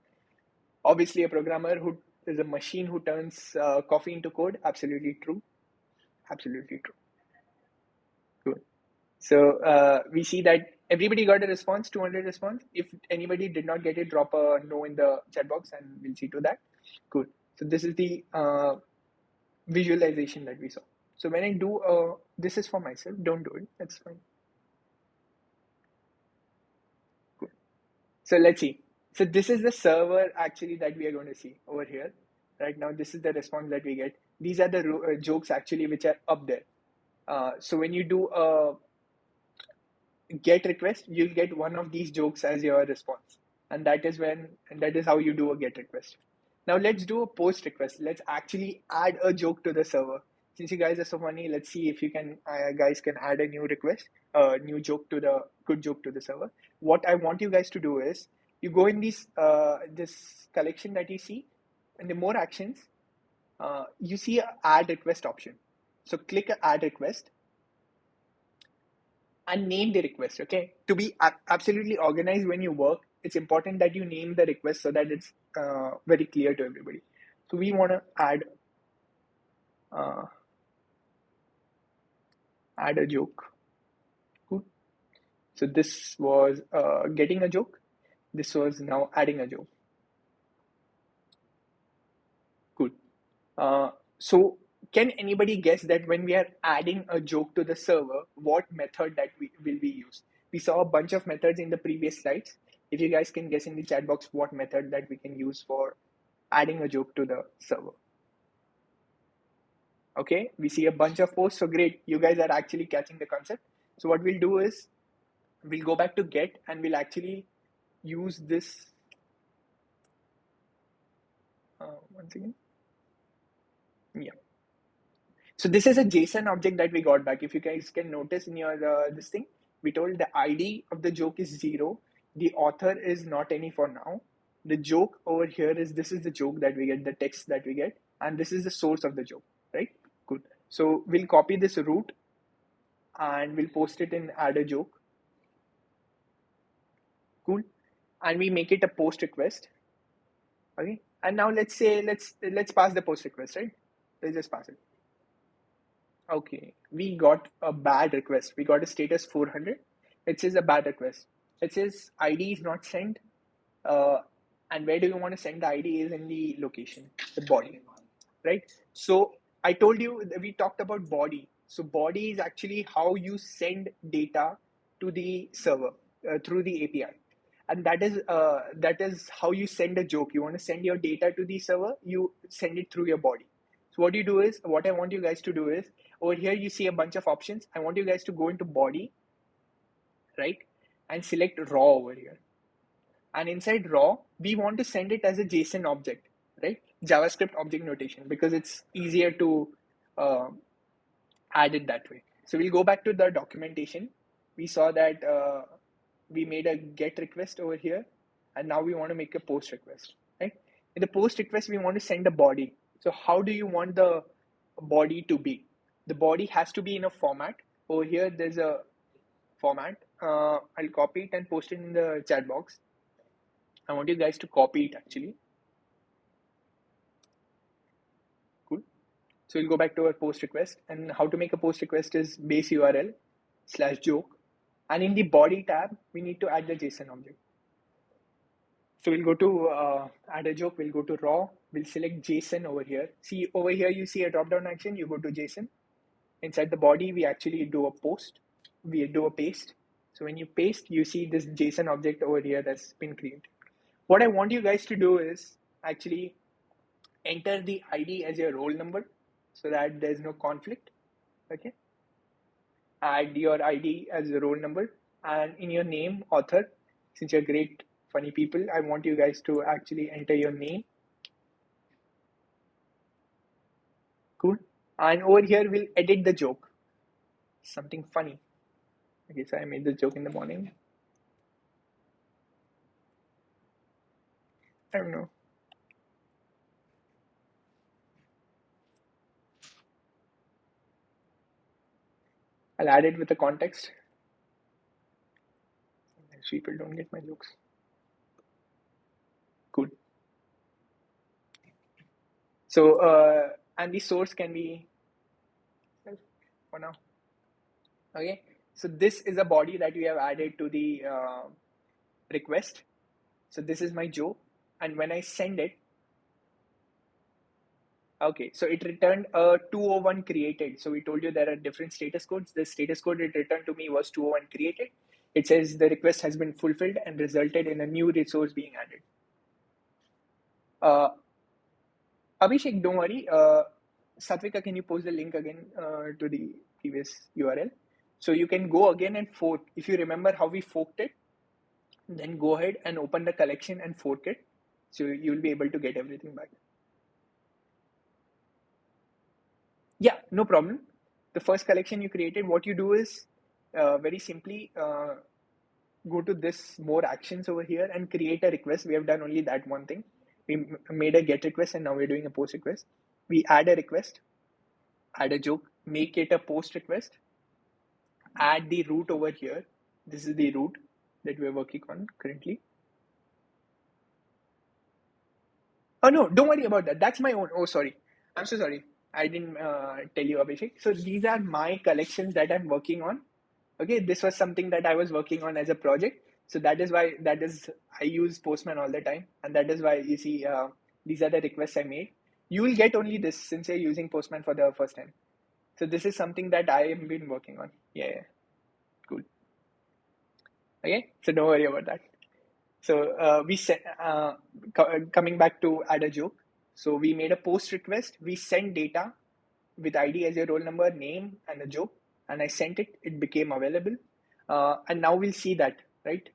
Obviously, a programmer who is a machine who turns coffee into code. Absolutely true. Absolutely true. Good. So we see that everybody got a response, 200 response. If anybody did not get it, drop a no in the chat box and we'll see to that. Cool. So this is the visualization that we saw. So when I do, this is for myself, don't do it, that's fine. Cool. So let's see. So this is the server actually that we are going to see over here. Right now, this is the response that we get. These are the jokes actually which are up there. So when you do a get request, you'll get one of these jokes as your response. And that is how you do a get request. Now let's do a post request. Let's actually add a joke to the server. Since you guys are so funny, let's see if you can guys can add a new request, a new joke to the good joke to the server. What I want you guys to do is you go in this collection that you see, and the more actions, you see a add request option. So click add request and name the request. Okay, to be absolutely organized when you work, it's important that you name the request so that it's very clear to everybody. So we want to uh, add a joke. Cool. So this was getting a joke. This was now adding a joke. Cool. So can anybody guess that when we are adding a joke to the server, what method that will be used? We saw a bunch of methods in the previous slides. If you guys can guess in the chat box what method that we can use for adding a joke to the server. Okay, we see a bunch of posts. So great, you guys are actually catching the concept. So what we'll do is we'll go back to get and we'll actually use this once again. Yeah. So this is a JSON object that we got back. If you guys can notice in your this thing, we told the ID of the joke is 0. The author is not any for now. The joke over here is this is the joke that we get, the text that we get, and this is the source of the joke, right? Good. So we'll copy this root and we'll post it in add a joke. Cool. And we make it a post request. Okay. And now let's say let's pass the post request, right? Let's just pass it. Okay, we got a bad request. We got a status 400. It says a bad request. It says ID is not sent. And where do you want to send the ID is in the location, the body, right? So I told you that we talked about body. So body is actually how you send data to the server through the API. And that is how you send a joke. You want to send your data to the server, you send it through your body. So what you do is, what I want you guys to do is, over here you see a bunch of options. I want you guys to go into body, right? And select raw over here. And inside raw, we want to send it as a JSON object, right? JavaScript object notation, because it's easier to add it that way. So we'll go back to the documentation. We saw that we made a get request over here, and now we want to make a post request, right? In the post request, we want to send a body. So how do you want the body to be? The body has to be in a format. Over here, there's a format. I'll copy it and post it in the chat box. I want you guys to copy it actually. Cool. So we'll go back to our post request, and how to make a post request is base URL / joke. And in the body tab, we need to add the JSON object. So we'll go to add a joke, we'll go to raw, we'll select JSON over here. See over here, you see a drop-down action, you go to JSON. Inside the body, we actually do a post, we do a paste. So when you paste, you see this JSON object over here that's been created. What I want you guys to do is actually enter the ID as your roll number so that there's no conflict, okay? Add your ID as a roll number, and in your name, author, since you're great, funny people, I want you guys to actually enter your name. Cool. And over here, we'll edit the joke. Something funny. Okay, so I made the joke in the morning. I don't know. I'll add it with the context. Sometimes people don't get my jokes. Cool. So, and the source can be for now. Okay. So this is a body that we have added to the request. So this is my joke, and when I send it, okay, so it returned a 201 created. So we told you there are different status codes. The status code it returned to me was 201 created. It says the request has been fulfilled and resulted in a new resource being added. Abhishek, don't worry. Satvika, can you post the link again to the previous URL? So you can go again and fork. If you remember how we forked it, then go ahead and open the collection and fork it. So you'll be able to get everything back. Yeah, no problem. The first collection you created, what you do is very simply go to this more actions over here and create a request. We have done only that one thing. We made a get request and now we're doing a post request. We add a request, add a joke, make it a post request, add the root over here. This is the root that we're working on currently. Oh no, don't worry about that. That's my own. Oh, sorry. I'm so sorry. I didn't tell you, Abhishek. So these are my collections that I'm working on. Okay, this was something that I was working on as a project. So that is why I use Postman all the time, and that is why you see these are the requests I made. You will get only this since you're using Postman for the first time. So this is something that I have been working on. Yeah, cool. Okay, so don't worry about that. So coming back to add a joke. So we made a post request. We sent data with ID as your roll number, name, and a joke, and I sent it. It became available, and now we'll see that, right?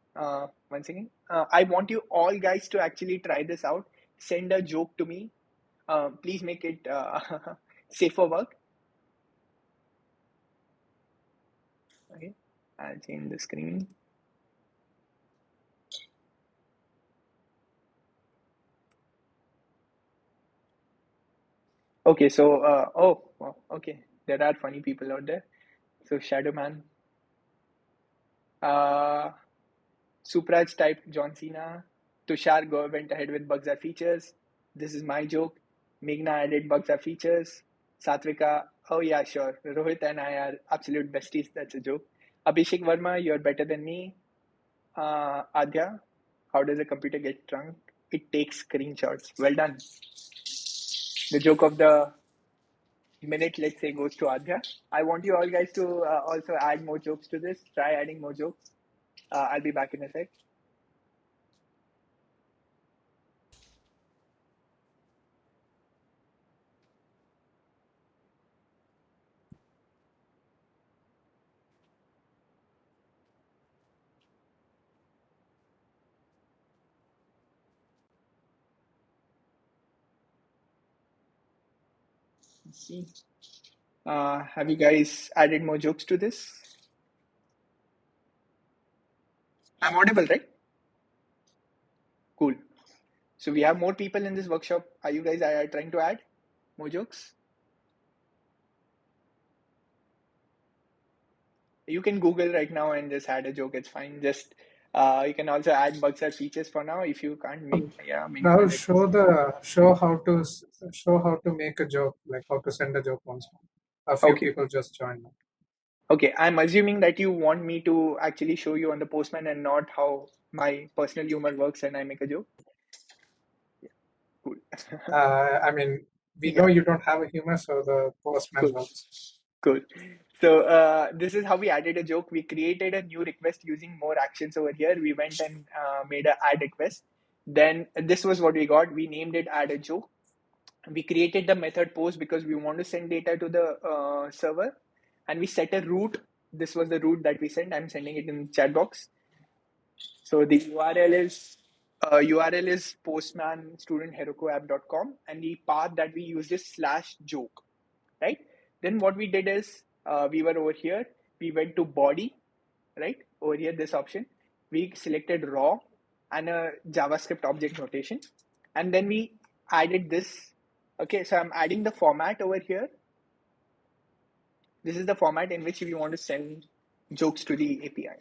Once again, I want you all guys to actually try this out. Send a joke to me. Please make it safe for work. Okay, I'll change the screen. Okay, so okay, there are funny people out there. So Shadow Man, Supraj typed John Cena. Tushar went ahead with bugs are features. This is my joke. Meghna added bugs are features. Satvika, oh yeah, sure. Rohit and I are absolute besties. That's a joke. Abhishek Verma, you're better than me. Adya, how does a computer get drunk? It takes screenshots. Well done. The joke of the minute, let's say, goes to Adya. I want you all guys to also add more jokes to this. Try adding more jokes. I'll be back in a sec. Let's see. Have you guys added more jokes to this? I'm audible, right? Cool. So we have more people in this workshop. Are you guys trying to add more jokes? You can Google right now and just add a joke. It's fine. Just you can also add bugs or features for now. If you can't make, make Rahul, it. show how to make a joke, like how to send a joke once more. A few Okay. people just joined. Okay. I'm assuming that you want me to actually show you on the Postman and not how my personal humor works and I make a joke. Cool. I mean, we Yeah. know you don't have a humor, so the Postman Cool. works. Cool. So this is how we added a joke. We created a new request using more actions over here. We went and made an add request. Then this was what we got. We named it add a joke. We created the method post because we want to send data to the server, and we set a route. This was the route that we sent. I'm sending it in the chat box. So the URL is postmanstudentherokuapp.com, and the path that we used is /joke, right? Then what we did is we were over here. We went to body, right? Over here, this option. We selected raw and a JavaScript object notation, and then we added this. Okay, so I'm adding the format over here. This is the format in which we want to send jokes to the API.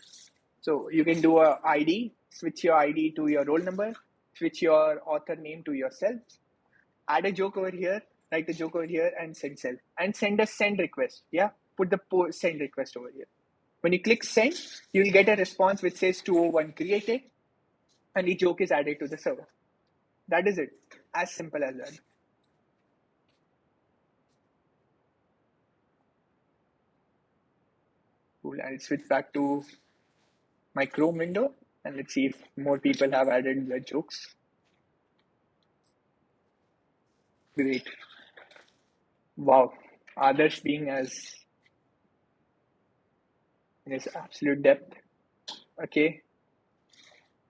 So you can do a ID, switch your ID to your roll number, switch your author name to yourself, add a joke over here, write a joke over here, and send self, and send a send request. Yeah, put the send request over here. When you click send, you will get a response which says 201 created, and the joke is added to the server. That is it. As simple as that. Cool. I'll switch back to my Chrome window and let's see if more people have added their jokes. Great. Wow. Others being as in his absolute depth. Okay.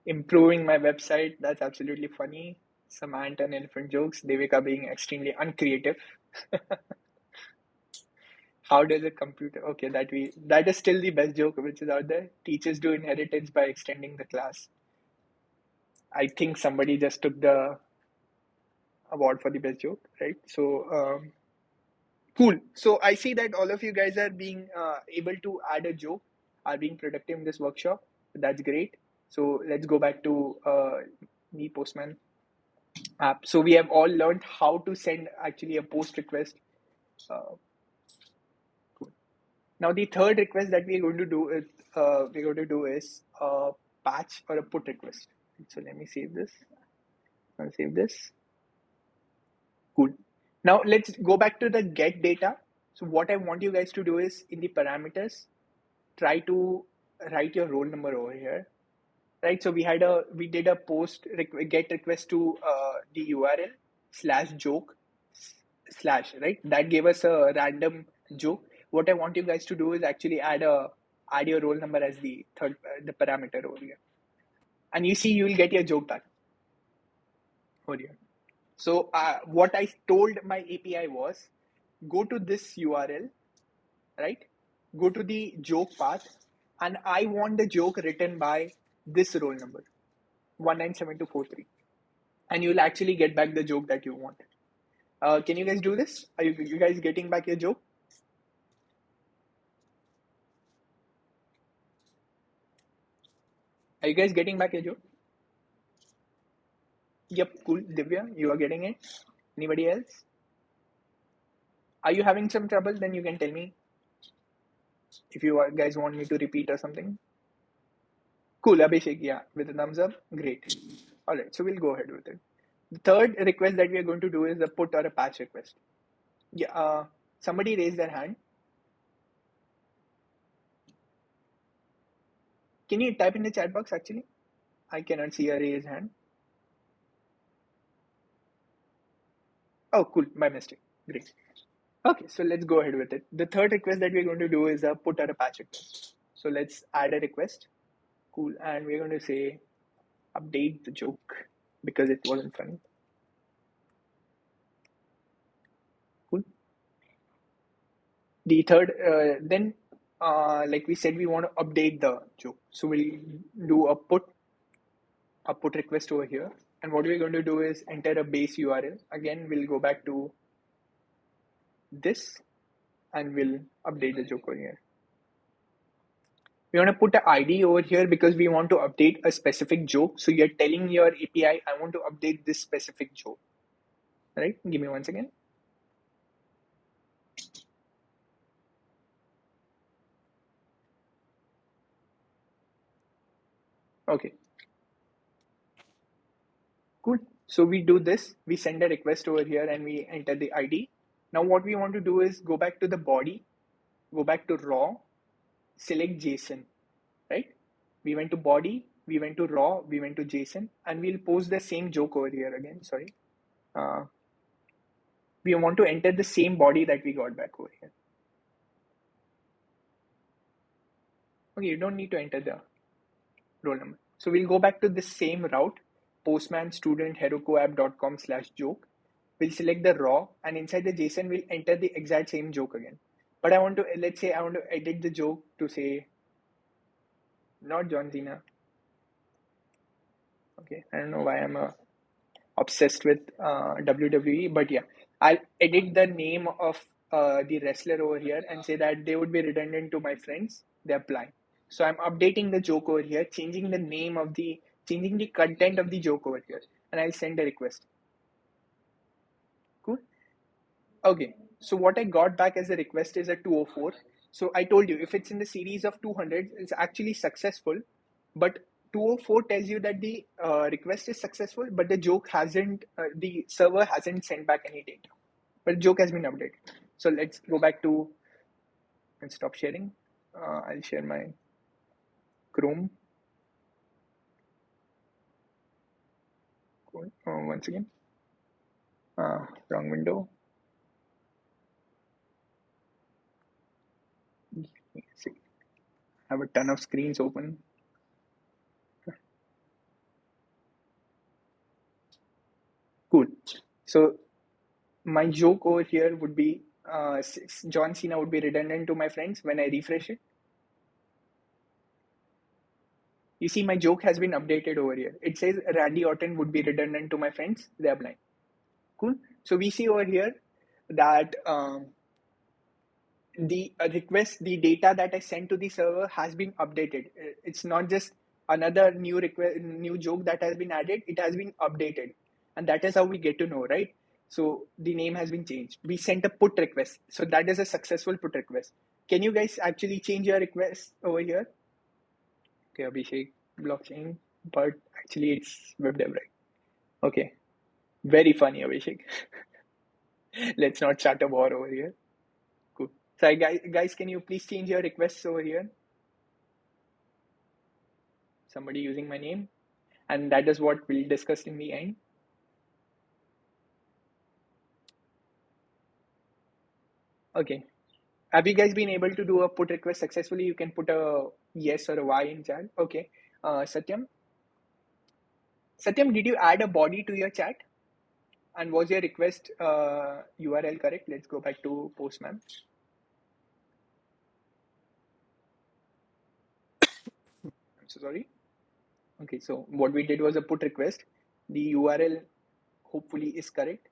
Improving my website. That's absolutely funny. some ant and elephant jokes. Devika being extremely uncreative. How does a computer? Okay, that is still the best joke which is out there. Teachers do inheritance by extending the class. I think somebody just took the award for the best joke, right? So cool. So I see that all of you guys are being able to add a joke, are being productive in this workshop. That's great. So let's go back to the Postman app. So we have all learned how to send actually a post request. Cool. Now the third request that we're going to do is a patch or a put request. So let me save this. I'll save this. Cool. Now let's go back to the get data. So what I want you guys to do is in the parameters, try to write your roll number over here, right? So we did a get request to the URL /joke/ right? That gave us a random joke. What I want you guys to do is actually add your roll number as the the parameter over here, and you see you will get your joke back over here. So what I told my API was, go to this URL, right? Go to the joke path, and I want the joke written by this roll number, 197243, and you'll actually get back the joke that you want. Can you guys do this? Are you guys getting back your joke? Are you guys getting back your joke? Yep, cool. Divya, you are getting it. Anybody else? Are you having some trouble? Then you can tell me if you guys want me to repeat or something. Cool, Abhishek, yeah, with a thumbs up. Great. All right, so we'll go ahead with it. The third request that we are going to do is a put or a patch request. Yeah, somebody raised their hand. Can you type in the chat box actually? I cannot see a raised hand. Oh, cool, by mistake. Great. Okay, so let's go ahead with it. The third request that we're going to do is a put or a patch request. So let's add a request. Cool, and we're going to say update the joke because it wasn't funny. Cool. The third, then like we said, we want to update the joke. So we'll do a put request over here. And what we're going to do is enter a base URL. Again, we'll go back to this and we'll update the joke over here. We want to put an ID over here because we want to update a specific joke. So you're telling your API, I want to update this specific joke. Right? Give me one second. Okay. Cool. So we do this. We send a request over here and we enter the ID. Now what we want to do is go back to the body, go back to raw, select JSON, right? We went to body, we went to raw, we went to JSON, and we'll post the same joke over here again. Sorry. We want to enter the same body that we got back over here. Okay, you don't need to enter the roll number. So we'll go back to the same route, Postman Student Heroku.app.com/joke. We'll select the raw, and inside the JSON, we'll enter the exact same joke again. But I want to, let's say I want to edit the joke to say, not John Cena. Okay, I don't know why I'm obsessed with WWE, but yeah, I'll edit the name of the wrestler over here and say that they would be redundant to my friends. They apply. So I'm updating the joke over here, changing the content of the joke over here, and I'll send a request. Cool. Okay. So what I got back as a request is a 204. So I told you if it's in the series of 200, it's actually successful, but 204 tells you that the request is successful, but the the server hasn't sent back any data, but the joke has been updated. So let's go back to and stop sharing. I'll share my Chrome. Once again, wrong window. See, I have a ton of screens open. Cool. So my joke over here would be John Cena would be redundant to my friends when I refresh it. You see, my joke has been updated over here. It says Randy Orton would be redundant to my friends. They are blind. Cool. So we see over here that the request, the data that I sent to the server has been updated. It's not just another new request, new joke that has been added. It has been updated, and that is how we get to know, right? So the name has been changed. We sent a put request, so that is a successful put request. Can you guys actually change your request over here? Okay, Abhishek, blockchain, but actually it's web dev, right? Okay, very funny, Abhishek. Let's not start a war over here. Cool. So guys, can you please change your requests over here? Somebody using my name, and that is what we'll discuss in the end. Okay. Have you guys been able to do a put request successfully? You can put a yes or a Y in chat. Okay. Satyam, did you add a body to your chat? And was your request URL correct? Let's go back to Postman. I'm so sorry. Okay, so what we did was a put request. The URL hopefully is correct.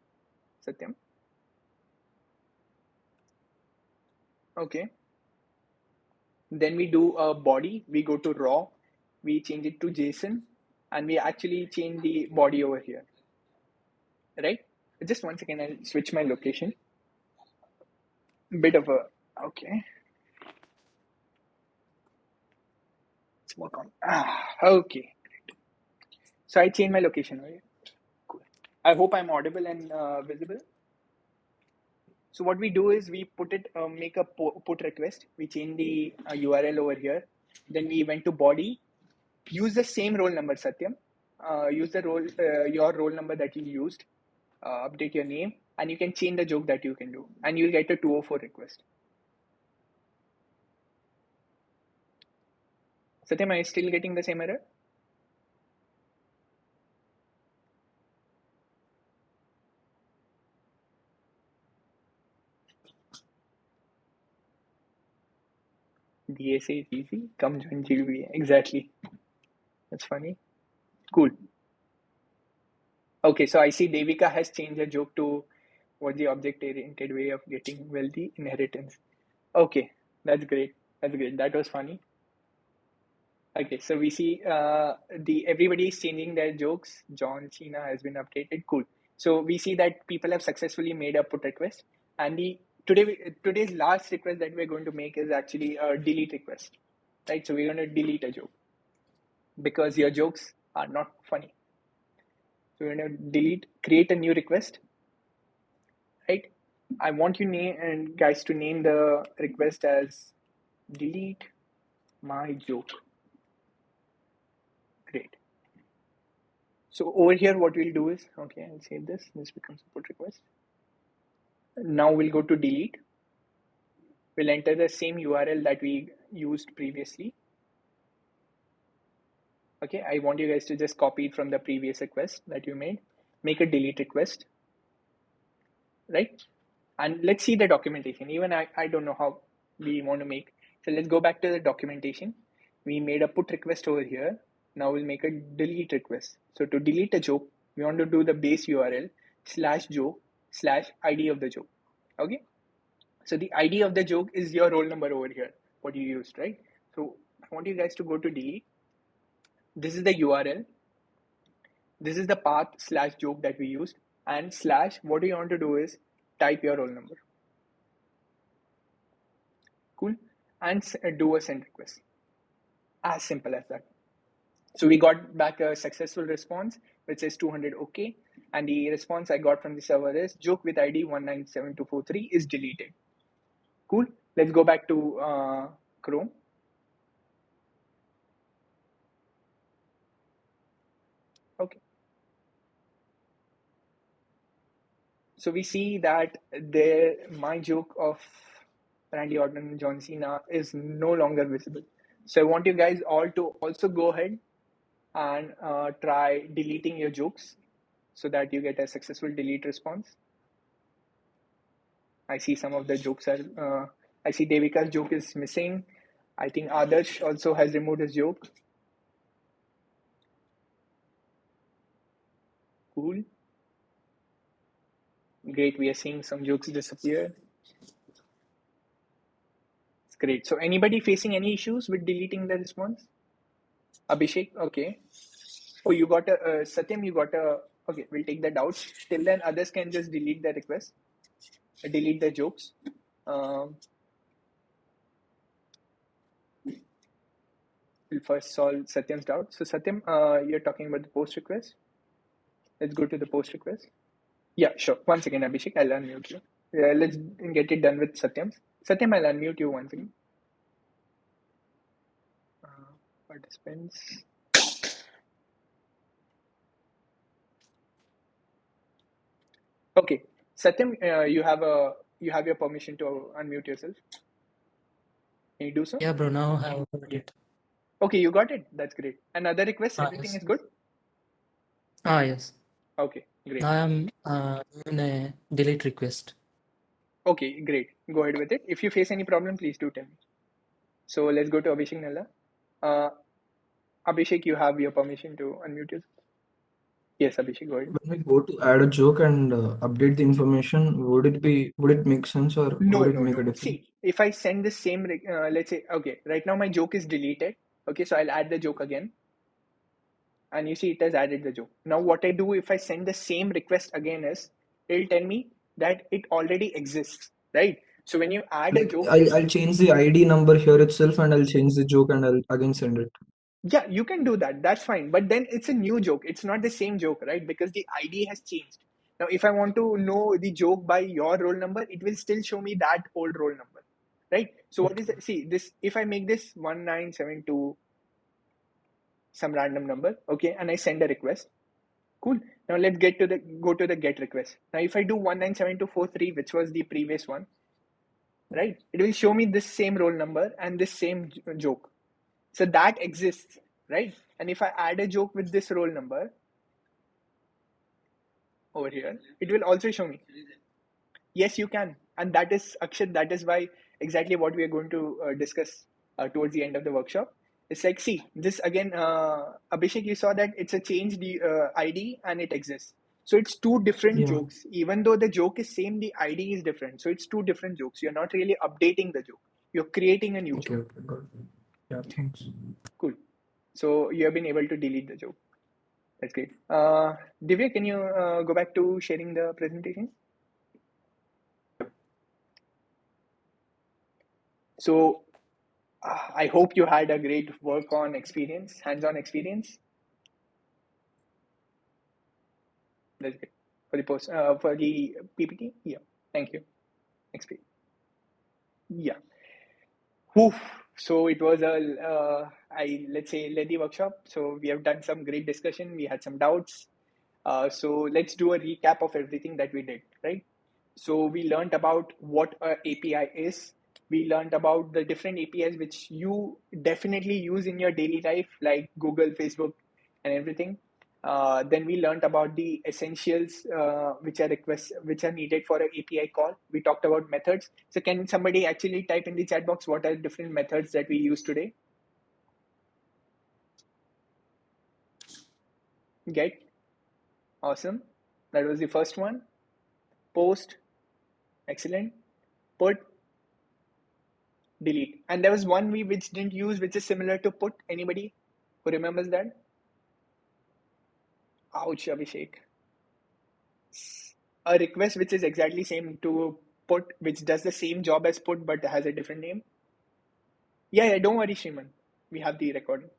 Satyam. Okay. Then we do a body. We go to raw. We change it to JSON, and we actually change the body over here. Right? Just 1 second. I'll switch my location. Bit of a okay. Let's work on. Okay. Great. So I changed my location. Right? Cool. I hope I'm audible and visible. So what we do is we put it, make a put request. We change the URL over here. Then we went to body. Use the same roll number, Satyam. Use the your roll number that you used. Update your name, and you can change the joke that you can do, and you'll get a 204 request. Satyam, are you still getting the same error? DSA is easy. Come join GBA. Exactly. That's funny. Cool. Okay, so I see Devika has changed her joke to what's the object-oriented way of getting wealthy inheritance. Okay, that's great. That's great. That was funny. Okay, so we see everybody is changing their jokes. John Cena has been updated. Cool. So we see that people have successfully made a put request, and today's last request that we're going to make is actually a delete request, right? So we're going to delete a joke because your jokes are not funny. So we're going to create a new request, right? I want you guys to name the request as delete my joke. Great. So over here, what we'll do is, okay, I'll save this. This becomes a put request. Now we'll go to delete. We'll enter the same URL that we used previously. Okay, I want you guys to just copy it from the previous request that you made. Make a delete request, right? And let's see the documentation. Even I don't know how we want to make. So let's go back to the documentation. We made a put request over here. Now we'll make a delete request. So to delete a joke, we want to do the base URL /joke/ID of the joke. Okay. So the ID of the joke is your roll number over here, what you used, right? So I want you guys to go to delete. This is the URL. This is the path /joke that we used, and / what you want to do is type your roll number. Cool. And do a send request. As simple as that. So we got back a successful response which says 200 okay, and the response I got from the server is joke with ID 197243 is deleted. Cool. Let's go back to Chrome. Okay. So we see that my joke of Randy Orton and John Cena is no longer visible. So I want you guys all to also go ahead and try deleting your jokes. so that you get a successful delete response. I see some of the jokes are, I see Devika's joke is missing. I think Adarsh also has removed his joke. Cool. Great, we are seeing some jokes disappear. It's great. So anybody facing any issues with deleting the response? Abhishek, okay. Oh, you got a, Satyam, you got a, okay, we'll take that out. Till then, others can just delete the request, delete the jokes. We'll first solve Satyam's doubt. So Satyam, you're talking about the post request. Let's go to the post request. Yeah, sure. One second, Abhishek, I'll unmute you. Let's get it done with Satyam. Satyam, I'll unmute you once again. Participants. Okay, Satyam, you have your permission to unmute yourself. Can you do so? Yeah, bro. Now I have got it. Okay, you got it. That's great. Another request. Everything Yes. is good. Yes. Okay, great. Now I'm in a delete request. Okay, great. Go ahead with it. If you face any problem, please do tell me. So let's go to Abhishek Nalla. Abhishek, you have your permission to unmute yourself. Yes, Abhishek, go ahead. When we go to add a joke and update the information, would it make sense or would it make a difference? See, if I send the same, let's say, okay, right now my joke is deleted. Okay, so I'll add the joke again. And you see it has added the joke. Now what I do if I send the same request again is, it'll tell me that it already exists, right? So when you add a joke, I'll change the ID number here itself and I'll change the joke and I'll again send it. yeah, you can do that. That's fine. But then it's a new joke. It's not the same joke, right? Because the ID has changed. Now, if I want to know the joke by your roll number, it will still show me that old roll number, right? So what is it? See, this, if I make this 1972, some random number, okay, and I send a request, cool. Now let's go to the get request. Now, if I do 197243, which was the previous one, right, it will show me this same roll number and this same joke. So that exists, right? And if I add a joke with this roll number over here, it will also show me. Yes, you can. And that is, Akshat, that is why exactly what we are going to discuss towards the end of the workshop. It's like, see, this again, Abhishek, you saw that it's a changed ID and it exists. So it's two different jokes. Even though the joke is same, the ID is different. So it's two different jokes. You're not really updating the joke. You're creating a new joke. Okay, got it. Yeah, thanks. Cool. So you have been able to delete the joke. That's great. Divya, can you go back to sharing the presentation? So I hope you had a great work on experience, hands-on experience. That's good. For the post, for the PPT, yeah. Thank you. Experience. Yeah. Oof. So it was a, let's say, lengthy workshop. So we have done some great discussion. We had some doubts. So let's do a recap of everything that we did, right? So we learned about what a API is. We learned about the different APIs which you definitely use in your daily life, like Google, Facebook, and everything. Then we learned about the essentials which are needed for an API call. We talked about methods. So can somebody actually type in the chat box what are the different methods that we use today? Get. Awesome. That was the first one. Post. Excellent. Put. Delete. And there was one we which didn't use, which is similar to put. Anybody who remembers that? Ouch, Abhishek. A request which is exactly same to put, which does the same job as put but has a different name. Yeah, don't worry, Shriman. We have the recording.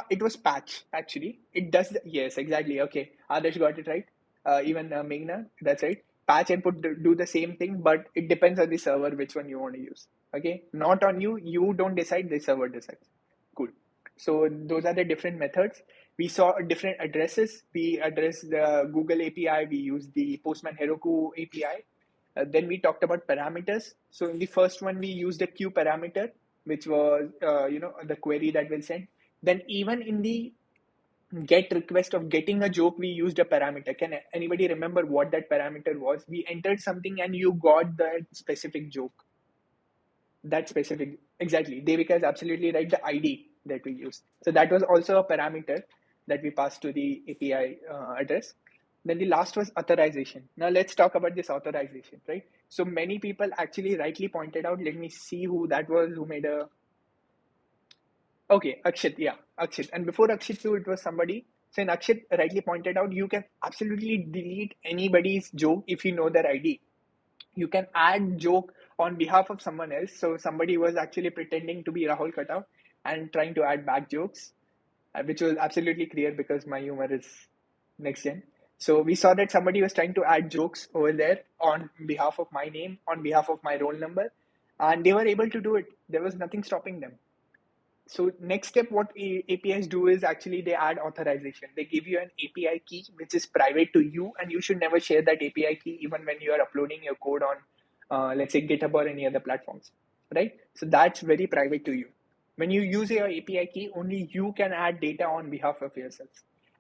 It was patch, actually. It does yes, exactly. Okay, Adarsh got it right. Even Meghna, that's right. Patch and put do the same thing, but it depends on the server which one you want to use. Okay, not on you. You don't decide, the server decides. Cool. So those are the different methods. We saw different addresses. We addressed the Google API. We used the Postman Heroku API. Then we talked about parameters. So in the first one, we used a queue parameter, which was the query that will send. Then even in the get request of getting a joke, we used a parameter. Can anybody remember what that parameter was? We entered something and you got that specific joke. That specific, exactly. Devika is absolutely right, the ID that we use. So that was also a parameter that we passed to the API address. Then the last was authorization. Now let's talk about this authorization, right? So many people actually rightly pointed out, let me see who that was, who made a, okay, Akshit, yeah, Akshit. And before Akshit too, it was somebody. So Akshit rightly pointed out, you can absolutely delete anybody's joke if you know their ID. You can add joke on behalf of someone else. So somebody was actually pretending to be Rahul Khatav and trying to add back jokes, which was absolutely clear because my humor is next gen. So we saw that somebody was trying to add jokes over there on behalf of my name, on behalf of my roll number, and they were able to do it. There was nothing stopping them. So next step, what APIs do is actually they add authorization. They give you an API key, which is private to you, and you should never share that API key even when you are uploading your code on, let's say, GitHub or any other platforms, right? So that's very private to you. When you use your API key, only you can add data on behalf of yourself.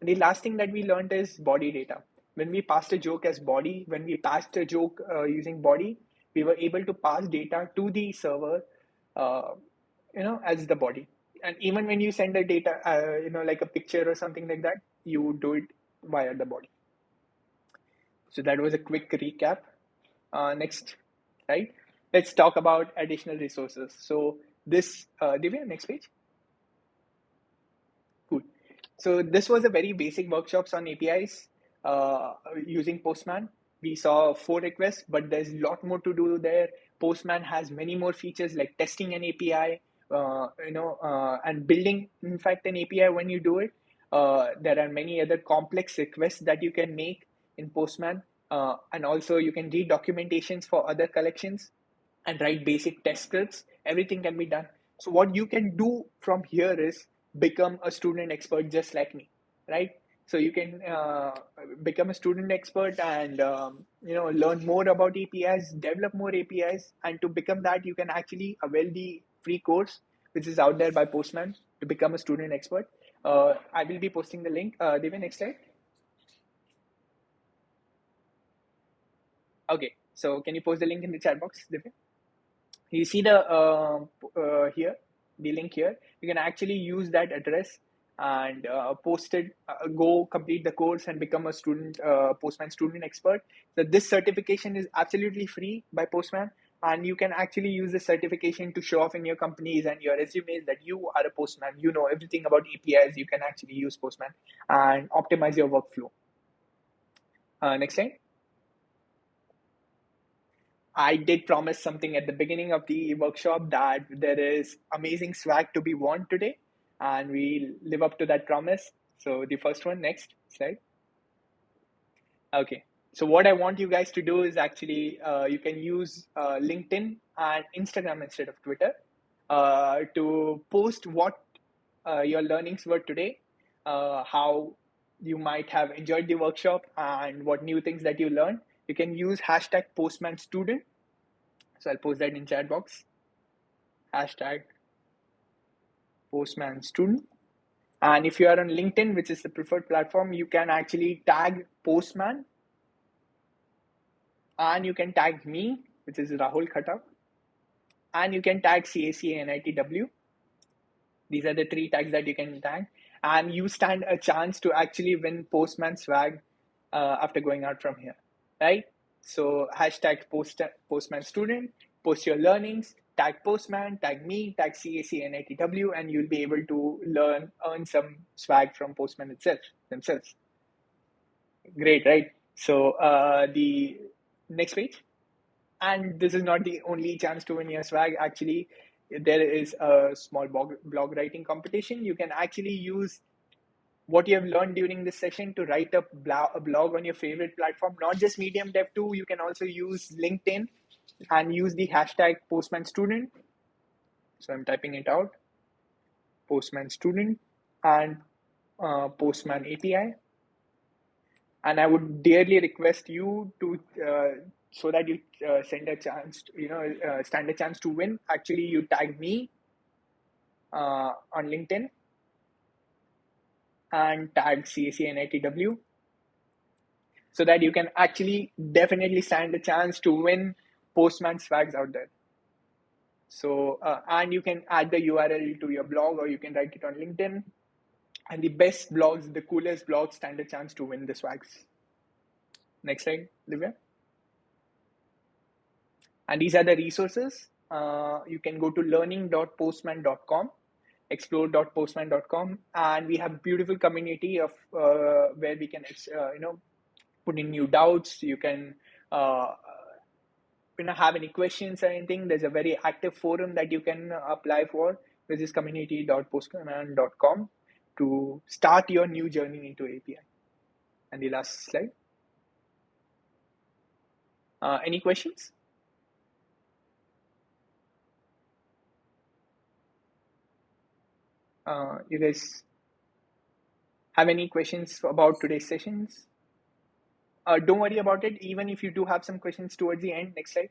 And the last thing that we learned is body data. When we passed a joke as body, when we passed a joke using body, we were able to pass data to the server, uh, as the body. And even when you send the data, like a picture or something like that, you do it via the body. So that was a quick recap. Next, right? Let's talk about additional resources. So this, Divya, next page. Cool. So this was a very basic workshops on APIs using Postman. We saw 4 requests, but there's a lot more to do there. Postman has many more features like testing an API, and building, in fact, an API when you do it. There are many other complex requests that you can make in Postman. And also you can read documentations for other collections and write basic test scripts. Everything can be done. So what you can do from here is become a student expert just like me, right? So you can become a student expert and learn more about APIs, develop more APIs, and to become that you can actually avail the free course which is out there by Postman to become a student expert. I will be posting the link. Devin, next slide. Okay, so can you post the link in the chat box, Devin? You see the here, the link here. You can actually use that address and post it, go complete the course and become a student, Postman Student Expert. So this certification is absolutely free by Postman, and you can actually use this certification to show off in your companies and your resumes that you are a Postman. You know everything about APIs. You can actually use Postman and optimize your workflow. Next slide. I did promise something at the beginning of the workshop that there is amazing swag to be won today, and we live up to that promise. So the first one, next slide. Okay. So what I want you guys to do is actually you can use LinkedIn and Instagram instead of Twitter to post what your learnings were today, how you might have enjoyed the workshop, and what new things that you learned. You can use hashtag Postman Student. So I'll post that in chat box. Hashtag Postman Student. And if you are on LinkedIn, which is the preferred platform, you can actually tag Postman. And you can tag me, which is Rahul Khatav. And you can tag CSEA and ITW. These are the 3 tags that you can tag. And you stand a chance to actually win Postman swag after going out from here, right? So hashtag Postman Student, post your learnings, tag Postman, tag me, tag CAC and ITW, and you'll be able to earn some swag from Postman themselves. Great, right? So the next page. And this is not the only chance to win your swag. Actually, there is a small blog writing competition. You can actually use what you have learned during this session to write a blog on your favorite platform, not just Medium Dev 2. You can also use LinkedIn and use the hashtag Postman Student. So I'm typing it out, Postman Student and Postman API. And I would dearly request you to, so that you stand a chance to win. Actually, you tag me on LinkedIn and tag CSEA and ITW, so that you can actually definitely stand a chance to win Postman swags out there. So, and you can add the URL to your blog, or you can write it on LinkedIn. And the best blogs, the coolest blogs, stand a chance to win the swags. Next slide, Divya. And these are the resources. You can go to learning.postman.com, explore.postman.com, and we have a beautiful community of where we can put in new doubts. You can have any questions or anything. There's a very active forum that you can apply for, which is community.postman.com, to start your new journey into API. And the last slide. Any questions? You guys have any questions about today's sessions? Don't worry about it. Even if you do have some questions towards the end, next slide.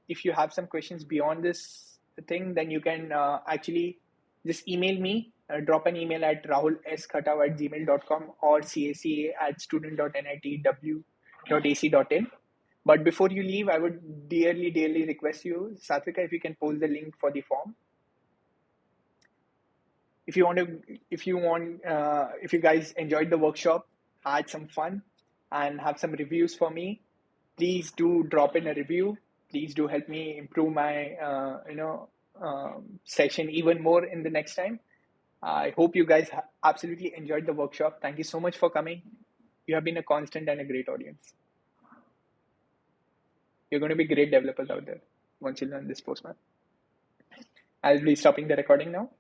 If you have some questions beyond this thing, then you can actually just email me. Drop an email at rahulskhatav@gmail.com or caca@student.nitw.ac.in. But before you leave, I would dearly request you, Satvika, if you can post the link for the form. If you guys enjoyed the workshop, had some fun, and have some reviews for me, please do drop in a review. Please do help me improve my session even more in the next time. I hope you guys absolutely enjoyed the workshop. Thank you so much for coming. You have been a constant and a great audience. You're going to be great developers out there once you learn this Postman. I'll be stopping the recording now.